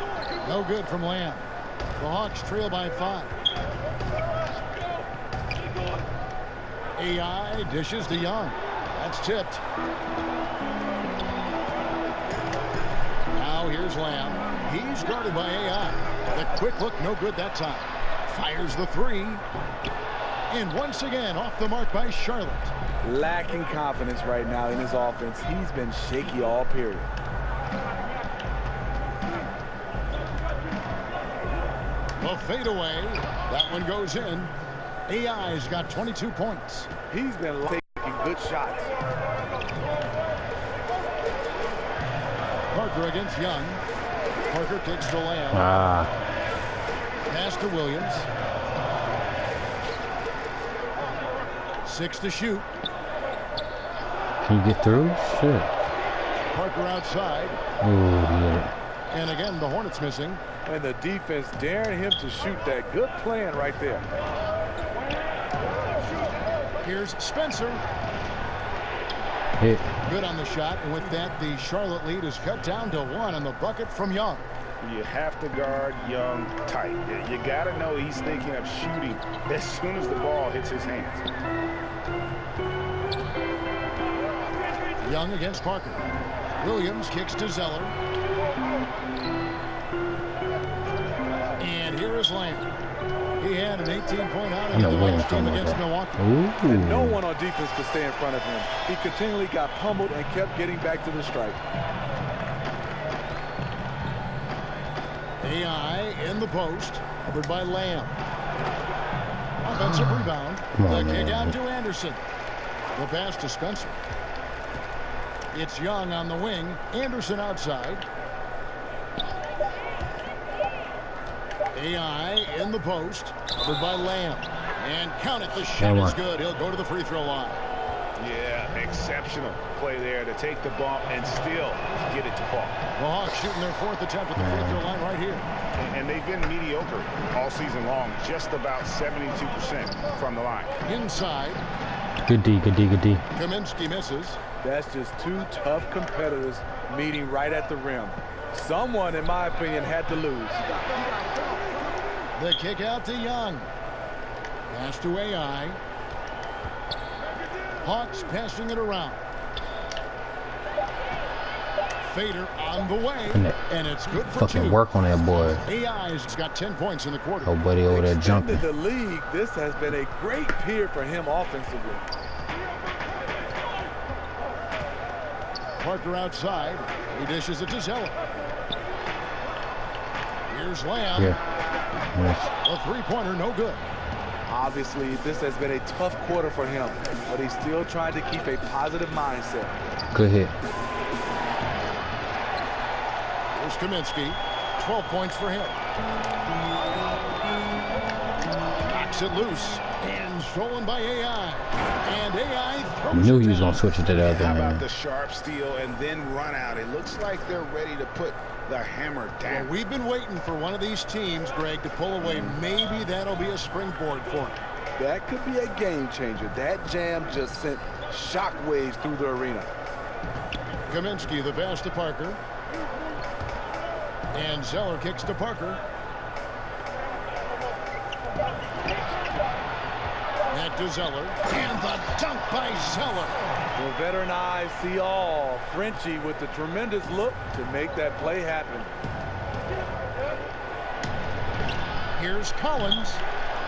No good from Lamb. The Hawks trail by 5. AI dishes to Young. That's tipped. Now here's Lamb. He's guarded by AI. The quick look, no good that time. Fires the 3. And once again, off the mark by Charlotte. Lacking confidence right now in his offense. He's been shaky all period. The fadeaway. That one goes in. AI's got 22 points. He's been taking good shots. Parker against Young. Parker kicks to Lamb. Pass to Williams. 6 to shoot. Can you get through? Shit. Parker outside. Ooh, yeah. And again, the Hornets missing. And the defense daring him to shoot that. Good plan right there. Here's Spencer. Hit. Good on the shot. And with that, the Charlotte lead is cut down to 1 on the bucket from Young. You have to guard Young tight. You got to know he's thinking of shooting as soon as the ball hits his hands. Young against Parker. Williams kicks to Zeller. And here is Lamb. He had an 18-point outing in the last game against Milwaukee. And no one on defense could stay in front of him. He continually got pummeled and kept getting back to the stripe. AI in the post, covered by Lamb. Offensive rebound. The kick out to Anderson. The pass to Spencer. It's Young on the wing. Anderson outside. AI in the post, covered by Lamb. And count it, the shot is good. He'll go to the free throw line. Yeah, exceptional play there to take the bump and still get it to fall. The Hawks shooting their 4th attempt at the free throw line right here. And they've been mediocre all season long, just about 72% from the line. Inside. Good D, good D, good D. Kaminsky misses. That's just 2 tough competitors meeting right at the rim. Someone, in my opinion, had to lose. The kick out to Young. Pass to AI. Hawks passing it around. Fader on the way, and it's good for 2. Fucking work on that boy. AI's got 10 points in the quarter. Oh, buddy over there jumping. In the league, this has been a great period for him offensively. Parker outside. He dishes it to Zeller. Here's Lamb. Yeah. A three-pointer, no good. Obviously, this has been a tough quarter for him, but he's still trying to keep a positive mindset. Good hit. Here's Kaminsky. 12 points for him. Knocks it loose. And stolen by AI. And AI throws Knew he was going to switch it to the other How about hand. the sharp steal and then run out? It looks like they're ready to put the hammer down. Well, we've been waiting for one of these teams, Greg, to pull away. Maybe that'll be a springboard for him. That could be a game changer. That jam just sent shockwaves through the arena. Kaminsky, the pass to Parker. And Zeller kicks to Parker. Back to Zeller. And the dunk by Zeller. The veteran eyes see all. Frenchie with the tremendous look to make that play happen. Here's Collins.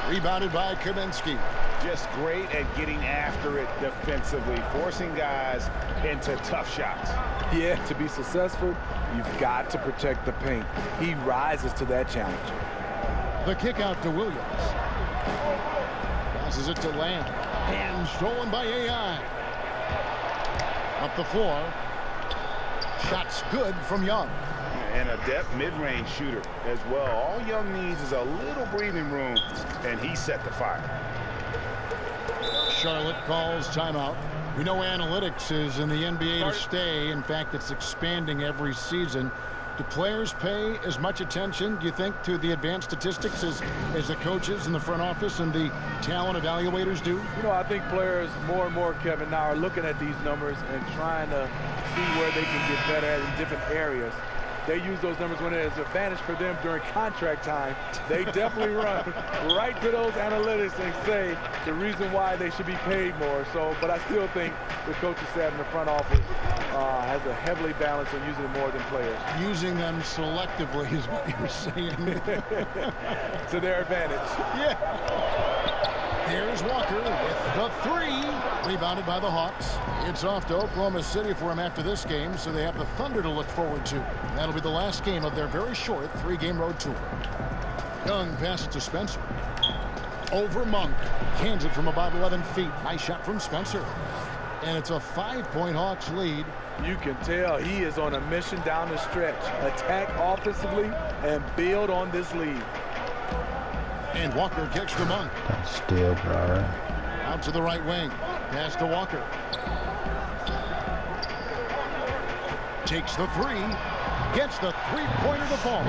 Rebounded by Kaminsky. Just great at getting after it defensively, forcing guys into tough shots. Yeah, to be successful, you've got to protect the paint. He rises to that challenge. The kick out to Williams. Passes it to Lamb. And stolen by AI. Up the floor. Shots good from Young. And a depth mid-range shooter as well. All Young needs is a little breathing room, and he set the fire. Charlotte calls timeout. We know analytics is in the NBA to stay. In fact, it's expanding every season. Do players pay as much attention, do you think, to the advanced statistics as the coaches in the front office and the talent evaluators do? You know, I think players more and more, Kevin, now are looking at these numbers and trying to see where they can get better at in different areas. They use those numbers when it's an advantage for them during contract time. They definitely run right to those analytics and say the reason why they should be paid more. So, but I still think the coaching staff in the front office has a heavily balanced on using it more than players. Using them selectively is what you're saying. To their advantage. Yeah. Here's Walker with the three. Rebounded by the Hawks. It's off to Oklahoma City for him after this game, so they have the Thunder to look forward to. That'll be the last game of their very short 3-game road tour. Young passes to Spencer. Over Monk. Cans it from about 11 feet. Nice shot from Spencer. And it's a 5-point Hawks lead. You can tell he is on a mission down the stretch. Attack offensively and build on this lead. And Walker kicks to Monk. That's still all right. Out to the right wing. Pass to Walker. Takes the three. Gets the three-pointer to fall.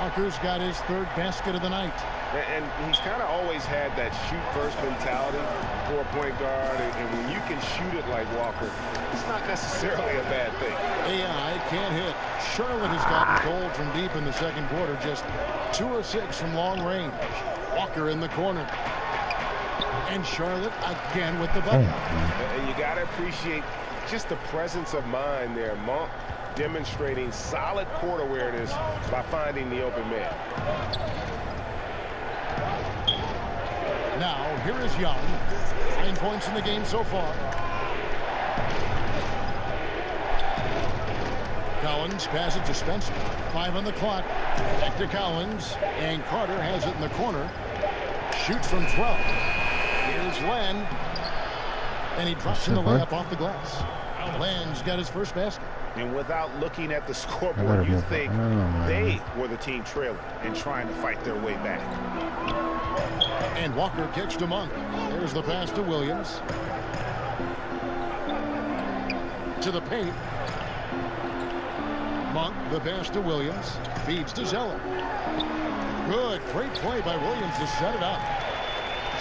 Walker's got his third basket of the night. And he's kind of always had that shoot-first mentality for a point guard. And when you can shoot it like Walker, it's not necessarily a bad thing. AI can't hit. Charlotte has gotten cold from deep in the second quarter. Just 2 of 6 from long range. Walker in the corner. And Charlotte again with the bucket. And you got to appreciate just the presence of mind there. Monk demonstrating solid court awareness by finding the open man. Now, here is Young. 9 points in the game so far. Collins passes it to Spencer. 5 on the clock. Back to Collins. And Carter has it in the corner. Shoots from 12. Here's Len. And he drops in the layup off the glass. Len's got his first basket. And without looking at the scoreboard, you think they were the team trailing and trying to fight their way back. And Walker kicks to Monk. There's the pass to Williams. To the paint. Monk, the pass to Williams. Feeds to Zeller. Good, great play by Williams to set it up.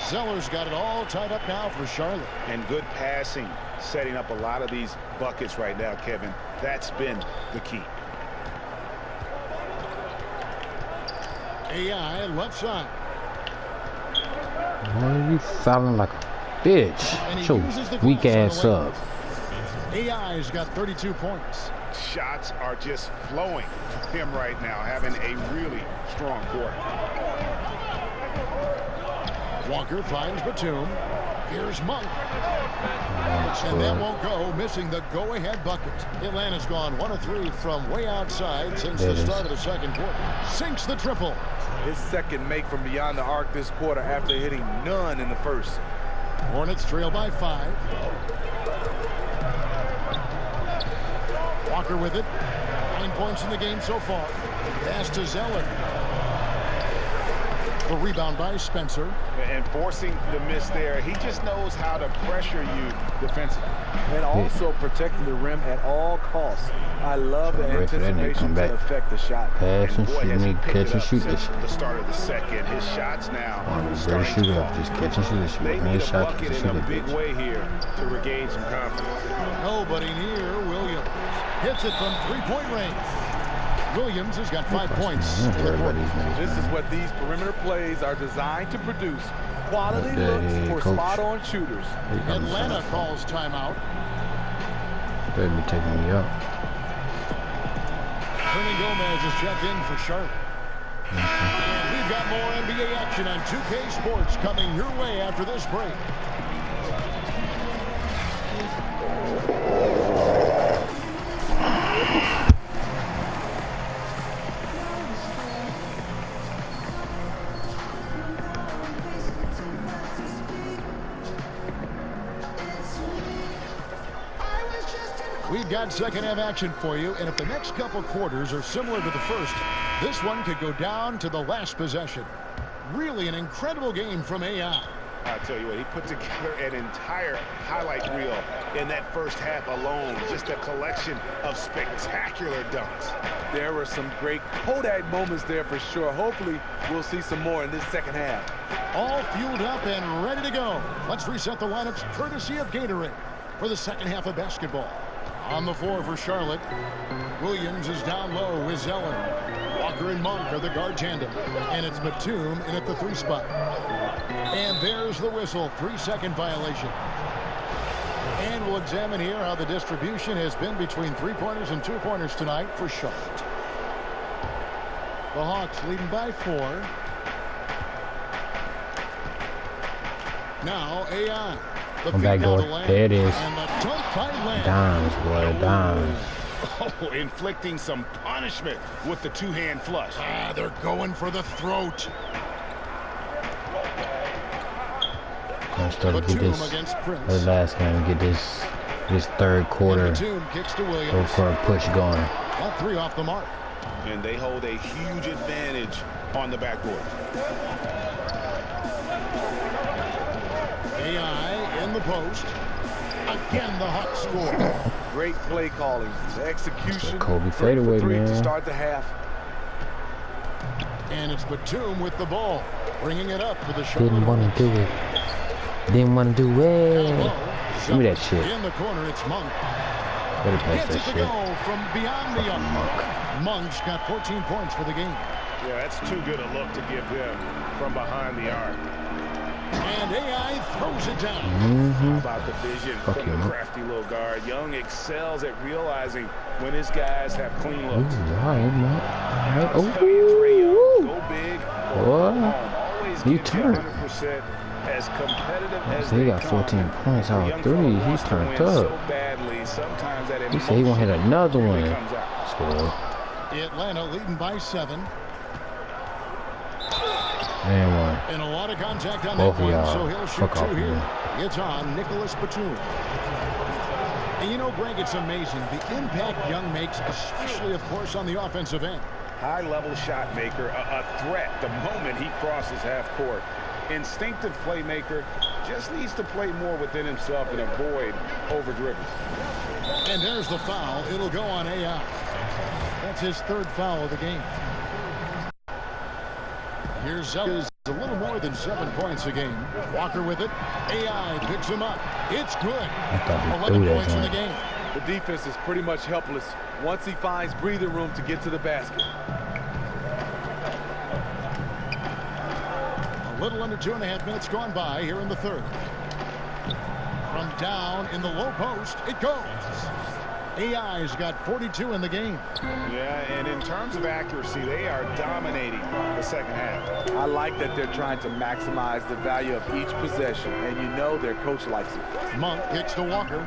Zeller's got it all tied up now for Charlotte. And good passing, setting up a lot of these buckets right now, Kevin. That's been the key. AI left side. Boy, you fouling like a bitch. Your weak ass up. AI's got 32 points. Shots are just flowing for him right now, having a really strong quarter. Walker finds Batum. Here's Monk. And that won't go, missing the go-ahead bucket. Atlanta's gone 1 of 3 from way outside since the start of the second quarter. Sinks the triple. His second make from beyond the arc this quarter after hitting none in the first. Hornets trail by 5. Walker with it. 9 points in the game so far. Pass to Zeller. The rebound by Spencer. And forcing the miss there. He just knows how to pressure you defensively. And also protecting the rim at all costs. I love the anticipation to affect the shot. Pass and shoot me, catch and shoot this. The start of the second. His shots now. Better shoot up. Just catch and shoot this. They need a bucket in a big way here to regain some confidence. Nobody near Williams. Hits it from 3-point range. Williams has got 5 points. This is what these perimeter plays are designed to produce. Quality looks for spot-on shooters. Atlanta calls timeout. Better be taking me out. Hernan Gomez is checked in for Charlotte. And we've got more NBA action on 2K Sports coming your way after this break. We've got second half action for you, and if the next couple quarters are similar to the first, this one could go down to the last possession. Really an incredible game from AI. I tell you what, he put together an entire highlight reel in that first half alone. Just a collection of spectacular dunks. There were some great Kodak moments there for sure. Hopefully, we'll see some more in this second half. All fueled up and ready to go. Let's reset the lineups courtesy of Gatorade for the second half of basketball. On the floor for Charlotte, Williams is down low with Zeller. Walker and Monk are the guard tandem, and it's Batum in at the 3 spot. And there's the whistle, 3-second violation. And we'll examine here how the distribution has been between 3-pointers and 2-pointers tonight for Charlotte. The Hawks leading by 4. Now AI. Come back door. There it is. Dimes, boy, dimes. Oh, inflicting some punishment with the 2-hand flush. They're going for the throat. I'm starting to get this last game, get this third quarter push going. All 3 off the mark. And they hold a huge advantage on the backboard. AI in the post. Again, the Hawks score. Great play calling. The execution. Kobe fadeaway, man. To start the half. And it's Batum with the ball, bringing it up for the shot. Didn't want to do it. Didn't want to do it. Give me that shit. In the corner, it's Monk. Better pass that shit. From beyond the arc. Monk's got 14 points for the game. Yeah, that's too good a look to give him from behind the arc. And AI throws it down. How about the vision from the crafty little guard? Young excels at realizing when his guys have clean looks. Go big. What? You turned. As competitive as he got 14 points out of 3. He's turned up. He said he gonna hit another one. Score. Atlanta leading by 7. And 1. And a lot of contact on both that one, y'all. so he'll shoot 2 here. Man. It's on Nicholas Batum. And you know, Greg, it's amazing the impact Young makes, especially, of course, on the offensive end. High-level shot maker, a threat the moment he crosses half court. Instinctive playmaker, just needs to play more within himself and avoid over-dribbles. And there's the foul. It'll go on AI. That's his 3rd foul of the game. Here's Zeller, a little more than 7 points a game. Walker with it. AI picks him up. It's good. 11 points in the game. The defense is pretty much helpless once he finds breathing room to get to the basket. A little under 2.5 minutes gone by here in the 3rd. From down in the low post, it goes. AI's got 42 in the game. Yeah, and in terms of accuracy, they are dominating the second half. I like that they're trying to maximize the value of each possession, and you know their coach likes it. Monk kicks to Walker.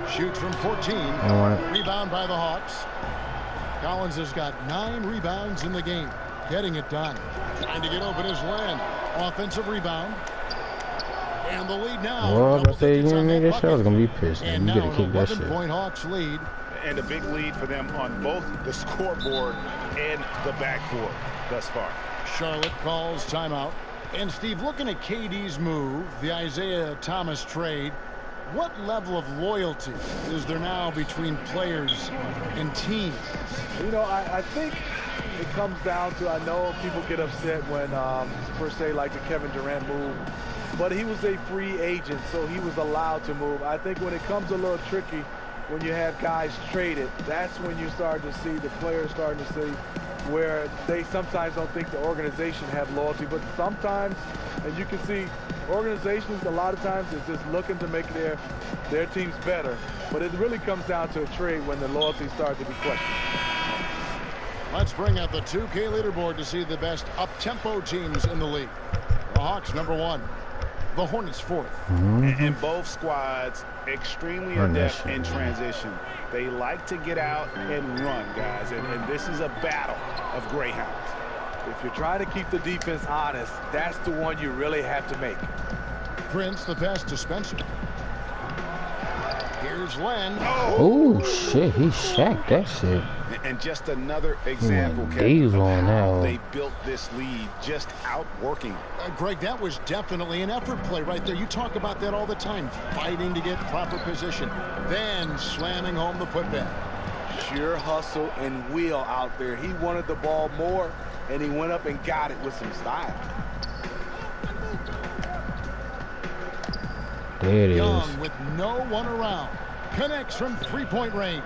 Shoots from 14. Rebound by the Hawks. Collins has got 9 rebounds in the game. Getting it done. Trying to get open is Len. Offensive rebound. And the lead now. Well, I say you didn't make that shot, I was gonna be pissed. And you now gotta kick that shit. 11-point Hawks lead. And a big lead for them on both the scoreboard and the backboard thus far. Charlotte calls timeout. And Steve, looking at KD's move, the Isaiah Thomas trade, what level of loyalty is there now between players and teams? You know, I think it comes down to, I know people get upset when, per se, like the Kevin Durant move, but he was a free agent, so he was allowed to move. I think when it comes a little tricky, when you have guys traded, that's when you start to see the players starting to see where they sometimes don't think the organization have loyalty, but sometimes, and you can see organizations a lot of times is just looking to make their teams better, but it really comes down to a trade when the loyalty starts to be questioned. Let's bring out the 2K leaderboard to see the best up-tempo teams in the league. The Hawks #1. The Hornets 4th. And both squads extremely adept in transition. They like to get out and run, guys, and this is a battle of greyhounds. If you're trying to keep the defense honest, that's the one you really have to make. Prince the pass to Spencer. Here's Len. Oh shit, he shacked that shit. And just another example, Kevin, of how they built this lead, just outworking. Greg, that was definitely an effort play right there. You talk about that all the time, fighting to get proper position, then slamming home the putback. Sheer hustle and will out there. He wanted the ball more, and he went up and got it with some style. There it Young is. with no one around. Connects from three-point range.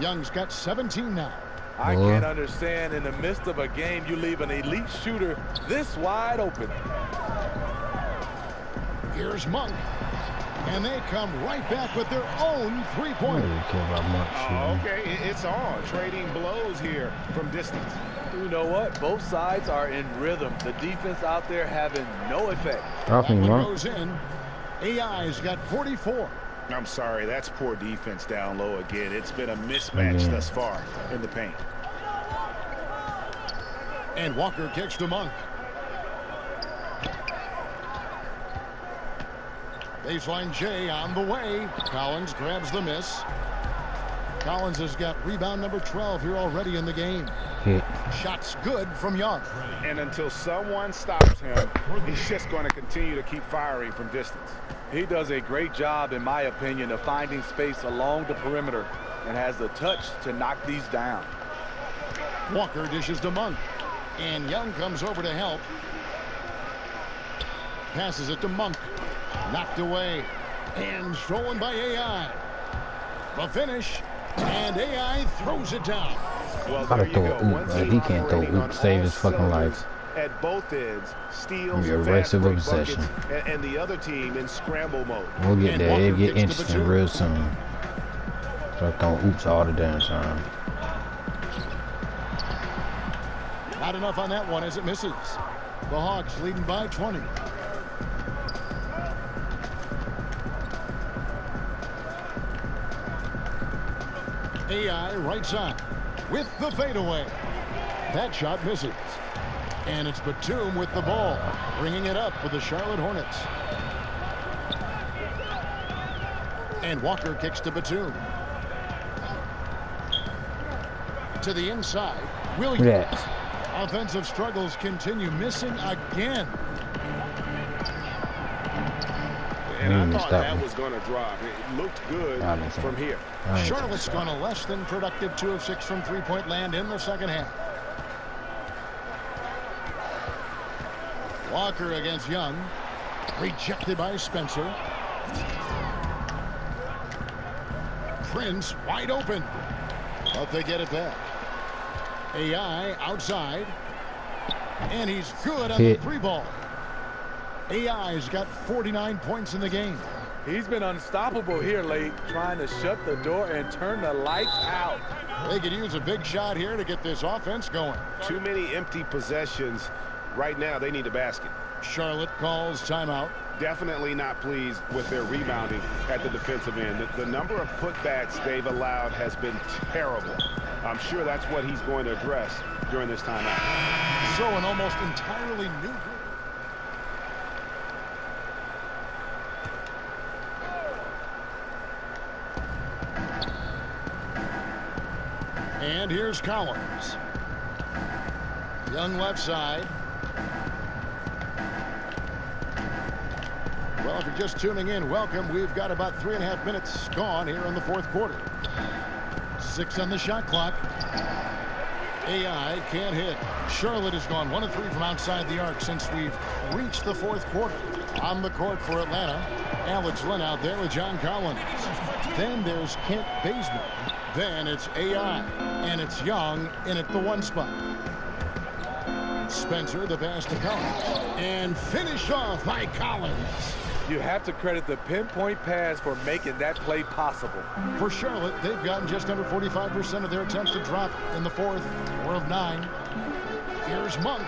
Young's got 17 now. I can't understand in the midst of a game you leave an elite shooter this wide open. Here's Monk. And they come right back with their own three-pointer. Okay, it's on. Trading blows here from distance. You know what? Both sides are in rhythm. The defense out there having no effect. Goes in. AI's got 44. I'm sorry, that's poor defense down low again. It's been a mismatch thus far in the paint. And Walker kicks to Monk. Baseline J on the way. Collins grabs the miss. Collins has got rebound number 12 here already in the game. Shots good from Young. And until someone stops him, he's just going to continue to keep firing from distance. He does a great job, in my opinion, of finding space along the perimeter and has the touch to knock these down. Walker dishes to Monk. And Young comes over to help. Passes it to Monk. Knocked away. And stolen by AI. The finish. And AI throws it down. Well, there you go. He can't throw oop, save his fucking life. At both ends, steals, erasive possession, and the other team in scramble mode. We'll get there. It'll get interesting real soon. Start throwing oops all the damn time. Not enough on that one as it misses. The Hawks leading by 20. AI right side with the fadeaway. That shot misses. And it's Batum with the ball, bringing it up for the Charlotte Hornets. And Walker kicks to Batum. To the inside, Williams. Offensive struggles continue, missing again. And I thought that was going to drop. It looked good from here. Charlotte's gone a less than productive 2 of 6 from three-point land in the second half. Walker against Young. Rejected by Spencer. Prince wide open. But they get it back. AI outside. And he's good on the three ball. AI's got 49 points in the game. He's been unstoppable here late, trying to shut the door and turn the lights out. They could use a big shot here to get this offense going. Too many empty possessions. Right now, they need a basket. Charlotte calls timeout. Definitely not pleased with their rebounding at the defensive end. The number of putbacks they've allowed has been terrible. I'm sure that's what he's going to address during this timeout. So an almost entirely new group. And here's Collins. Young left side. Well, if you're just tuning in, welcome. We've got about 3.5 minutes gone here in the fourth quarter. 6 on the shot clock. AI can't hit. Charlotte has gone 1 of 3 from outside the arc since we've reached the fourth quarter. On the court for Atlanta, Alex Lynn out there with John Collins. Then there's Kent Bazemore. Then it's AI, and it's Young in at the 1 spot. Spencer, the pass to Collins, and finished off by Collins. You have to credit the pinpoint pass for making that play possible. For Charlotte, they've gotten just under 45% of their attempts to drop in the fourth, 4 of 9. Here's Monk.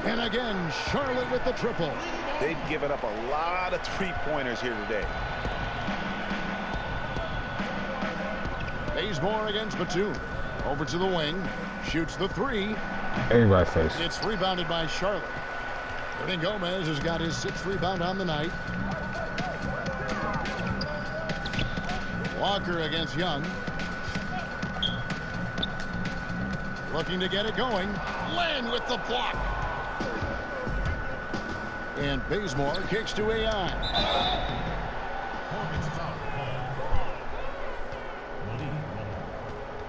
And again, Charlotte with the triple. They've given up a lot of three-pointers here today. Bazemore against Batum. Over to the wing. Shoots the 3. Everybody face. It's rebounded by Charlotte. Ernie Gomez has got his 6th rebound on the night. Walker against Young. Looking to get it going. Land with the block. And Bazemore kicks to AI.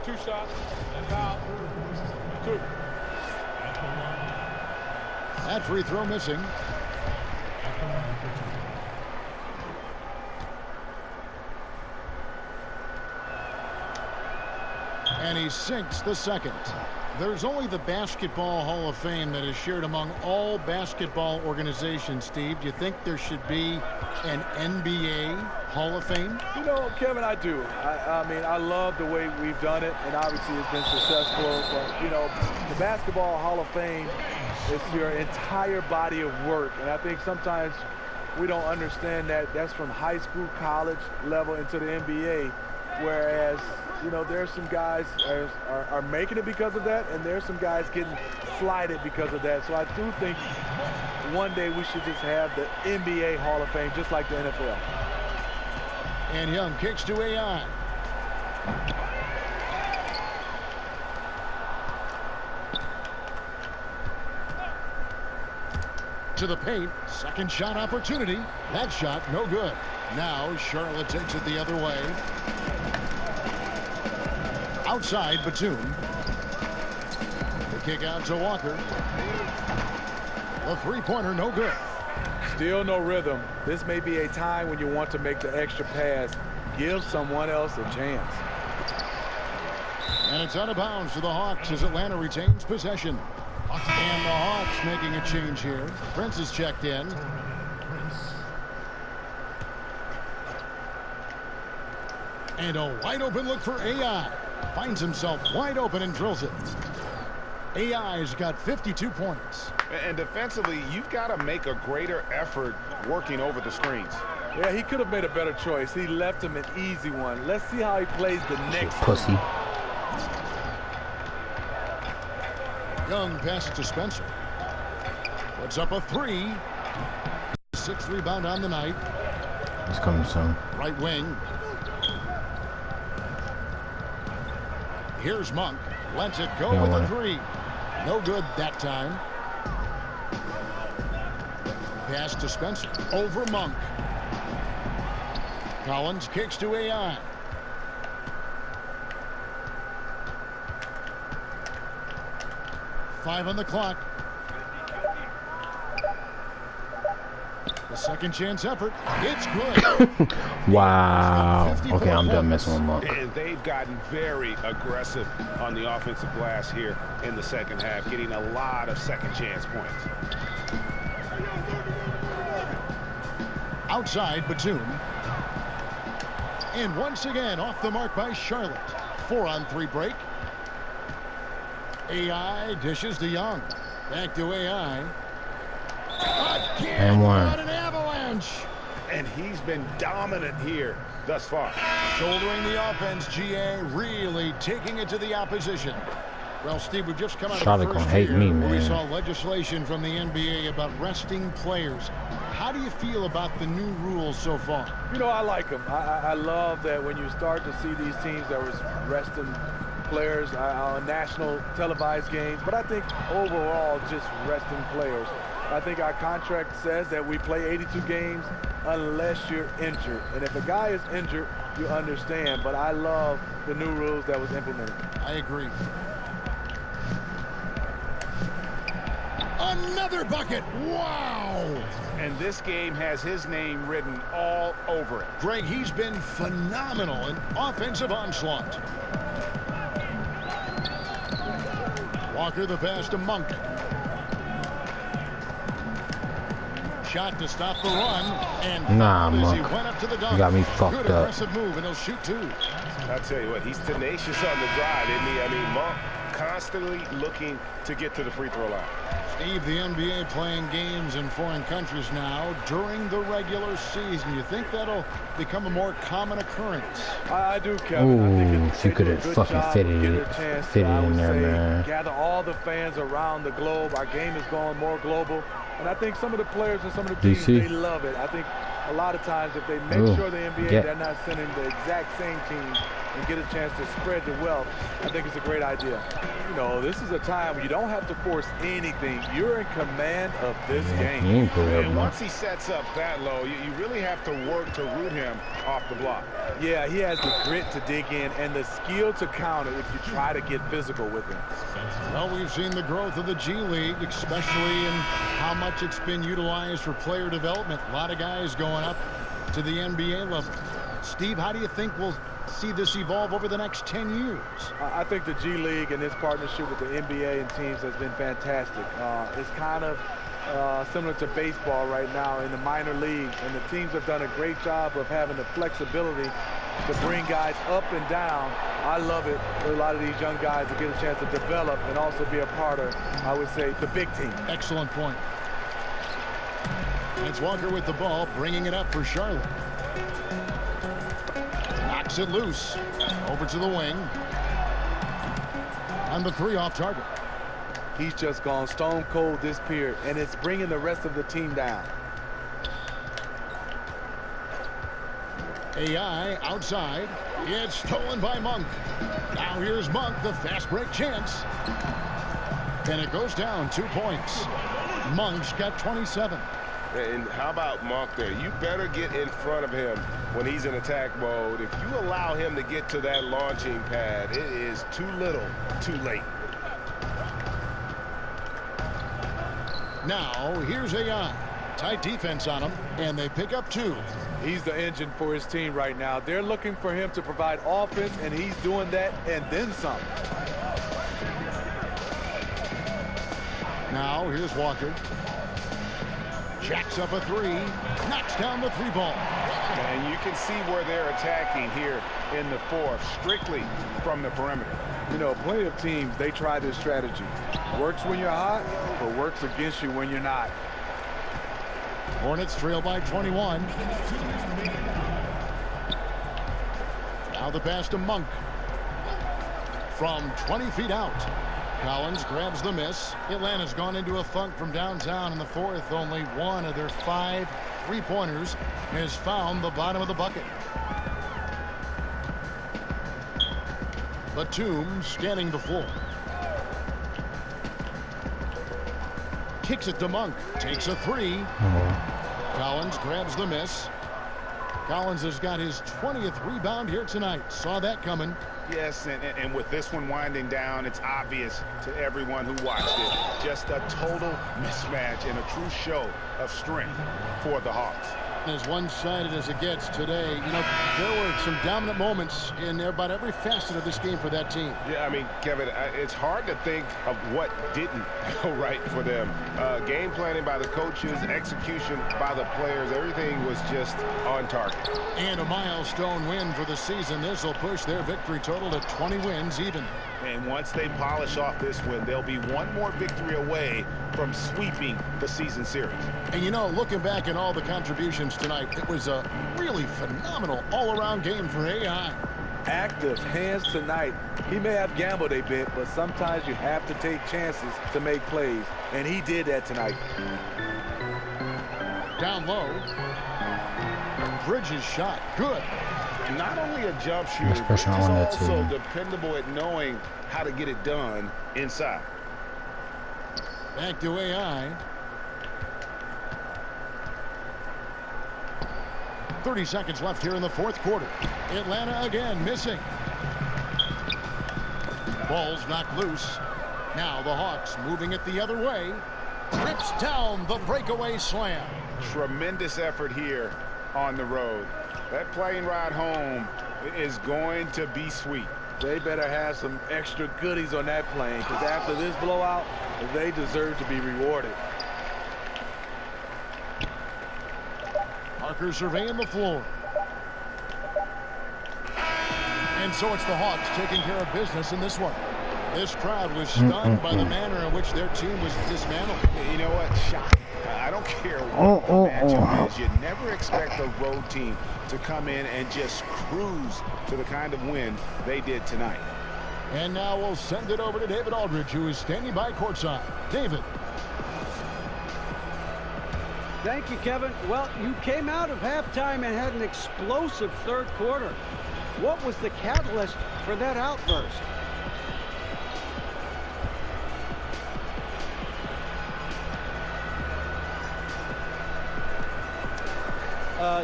2 shots and foul. 2. That free throw missing. And he sinks the second. There's only the Basketball Hall of Fame that is shared among all basketball organizations, Steve. Do you think there should be an NBA Hall of Fame? You know, Kevin, I do. I mean, I love the way we've done it, and obviously it's been successful. But, you know, the Basketball Hall of Fame is your entire body of work. And I think sometimes we don't understand that that's from high school, college level into the NBA. Whereas, you know, there's some guys are making it because of that, and there's some guys getting slighted because of that. So I do think one day we should just have the NBA Hall of Fame, just like the NFL. And Young kicks to AI. To the paint. Second shot opportunity. That shot no good. Now Charlotte takes it the other way. Outside Batum. The kick out to Walker. The three-pointer no good. Still no rhythm. This may be a time when you want to make the extra pass. Give someone else a chance. And it's out of bounds to the Hawks as Atlanta retains possession. And the Hawks making a change here. Prince is checked in. And a wide open look for AI. Finds himself wide open and drills it. AI's got 52 points. And defensively, you've got to make a greater effort working over the screens. Yeah, he could have made a better choice. He left him an easy one. Let's see how he plays the next pussy. Young passes to Spencer. Puts up a 3. 6th rebound on the night. It's coming soon. Right wing. Here's Monk. Lets it go with a 3. No good that time. Pass to Spencer. Over Monk. Collins kicks to AI. Five on the clock. The second chance effort. It's good. Wow. Okay, I'm done messing with Monk. And they've gotten very aggressive on the offensive glass here in the second half, getting a lot of second chance points. Outside, Batum. And once again, off the mark by Charlotte. 4-on-3 break. AI dishes to Young. Back to AI. Again, And one. what an avalanche. And he's been dominant here thus far. Shouldering the offense, GA really taking it to the opposition. Well, Steve, we've just come out Charlotte of the first gonna hate year me, where we man. saw legislation from the NBA about resting players. How do you feel about the new rules so far? You know, I like them. I love that when you start to see these teams that was resting players on national televised games, but I think overall just resting players. I think our contract says that we play 82 games unless you're injured. And if a guy is injured, you understand. But I love the new rules that was implemented. I agree. Another bucket. Wow. And this game has his name written all over it. Greg, he's been phenomenal in offensive onslaught. Walker the pass to Monk. Shot to stop the run, and nah, as he Monk. went up to the dunk. You got me fucked Good up. aggressive move, and he'll shoot two. I'll tell you what, he's tenacious on the drive, isn't he? I mean, Monk constantly looking to get to the free throw line. Steve, the NBA playing games in foreign countries now during the regular season. You think that'll become a more common occurrence? I do, Kevin. Ooh, she could have fucking fitted it in there, man. Gather all the fans around the globe. Our game is going more global. And I think some of the players and some of the teams, they love it. I think a lot of times if they make sure the NBA, they're not sending the exact same team and get a chance to spread the wealth, I think it's a great idea. You know, this is a time where you don't have to force anything. You're in command of this game. And once he sets up that low, you really have to work to root him off the block. Yeah, he has the grit to dig in and the skill to counter if you try to get physical with him. Well, we've seen the growth of the G League, especially in how much it's been utilized for player development. A lot of guys going up to the NBA level. Steve, how do you think we'll see this evolve over the next 10 years? I think the G League and its partnership with the NBA and teams has been fantastic. It's kind of similar to baseball right now in the minor leagues, and the teams have done a great job of having the flexibility to bring guys up and down. I love it for a lot of these young guys to get a chance to develop and also be a part of, I would say, the big team. Excellent point. And it's Walker with the ball, bringing it up for Charlotte. Knocks it loose. Over to the wing. On the three off target. He's just gone stone cold this period, and it's bringing the rest of the team down. AI outside. It's stolen by Monk. Now here's Monk, the fast break chance. And it goes down 2 points. Monk's got 27. And how about Monk there? You better get in front of him when he's in attack mode. If you allow him to get to that launching pad, it is too little, too late. Now, here's AI. Tight defense on him, and they pick up 2. He's the engine for his team right now. They're looking for him to provide offense, and he's doing that and then some. Now, here's Walker. Jacks up a 3. Knocks down the 3 ball. And you can see where they're attacking here in the fourth, strictly from the perimeter. You know, plenty of teams, they try this strategy. Works when you're hot, but works against you when you're not. Hornets trail by 21. Now the pass to Monk. From 20 feet out. Collins grabs the miss. Atlanta's gone into a funk from downtown in the fourth. Only one of their 5 3-pointers has found the bottom of the bucket. Batum scanning the floor. Kicks it to Monk. Takes a 3. Collins grabs the miss. Collins has got his 20th rebound here tonight. Saw that coming. Yes, and with this one winding down, it's obvious to everyone who watched it. Just a total mismatch and a true show of strength for the Hawks. As one-sided as it gets today, you know, there were some dominant moments in about every facet of this game for that team. Yeah, I mean, Kevin, it's hard to think of what didn't go right for them. Game planning by the coaches, execution by the players, everything was just on target. And a milestone win for the season. This will push their victory total to 20 wins even. And once they polish off this win, they'll be one more victory away from sweeping the season series. And you know, looking back at all the contributions tonight, it was a really phenomenal all-around game for AI. Active hands tonight. He may have gambled a bit, but sometimes you have to take chances to make plays, and he did that tonight. Down low. Bridges shot. Good. Not only a jump shooter, but he's also dependable at knowing how to get it done inside. Back to AI. 30 seconds left here in the fourth quarter. Atlanta again missing. Ball's knocked loose. Now the Hawks moving it the other way. Rips down the breakaway slam. Tremendous effort here on the road. That plane ride home is going to be sweet. They better have some extra goodies on that plane, because after this blowout, they deserve to be rewarded. Parker surveying the floor. And so it's the Hawks taking care of business in this one. This crowd was stunned by the manner in which their team was dismantled. You know what? Shocking. I don't care what the matchup is. You never expect a road team to come in and just cruise to the kind of win they did tonight. And now we'll send it over to David Aldridge, who is standing by courtside. David. Thank you, Kevin. Well, you came out of halftime and had an explosive third quarter. What was the catalyst for that outburst?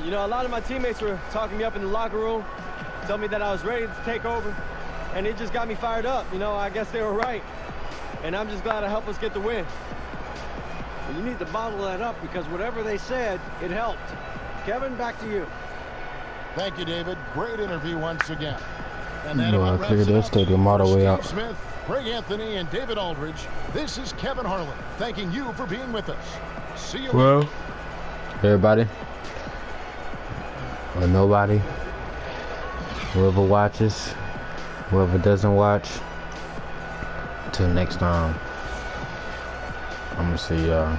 You know, a lot of my teammates were talking me up in the locker room, telling me that I was ready to take over, and it just got me fired up. You know, I guess they were right, and I'm just glad I helped us get the win. Well, you need to bottle that up, because whatever they said, it helped. Kevin, back to you. Thank you, David. Great interview once again. And that I figured they'll take him all the way out. Smith, Greg Anthony, and David Aldridge. This is Kevin Harlan, thanking you for being with us. See you later. Everybody. Or nobody, whoever watches, whoever doesn't watch, till next time, I'm gonna see y'all.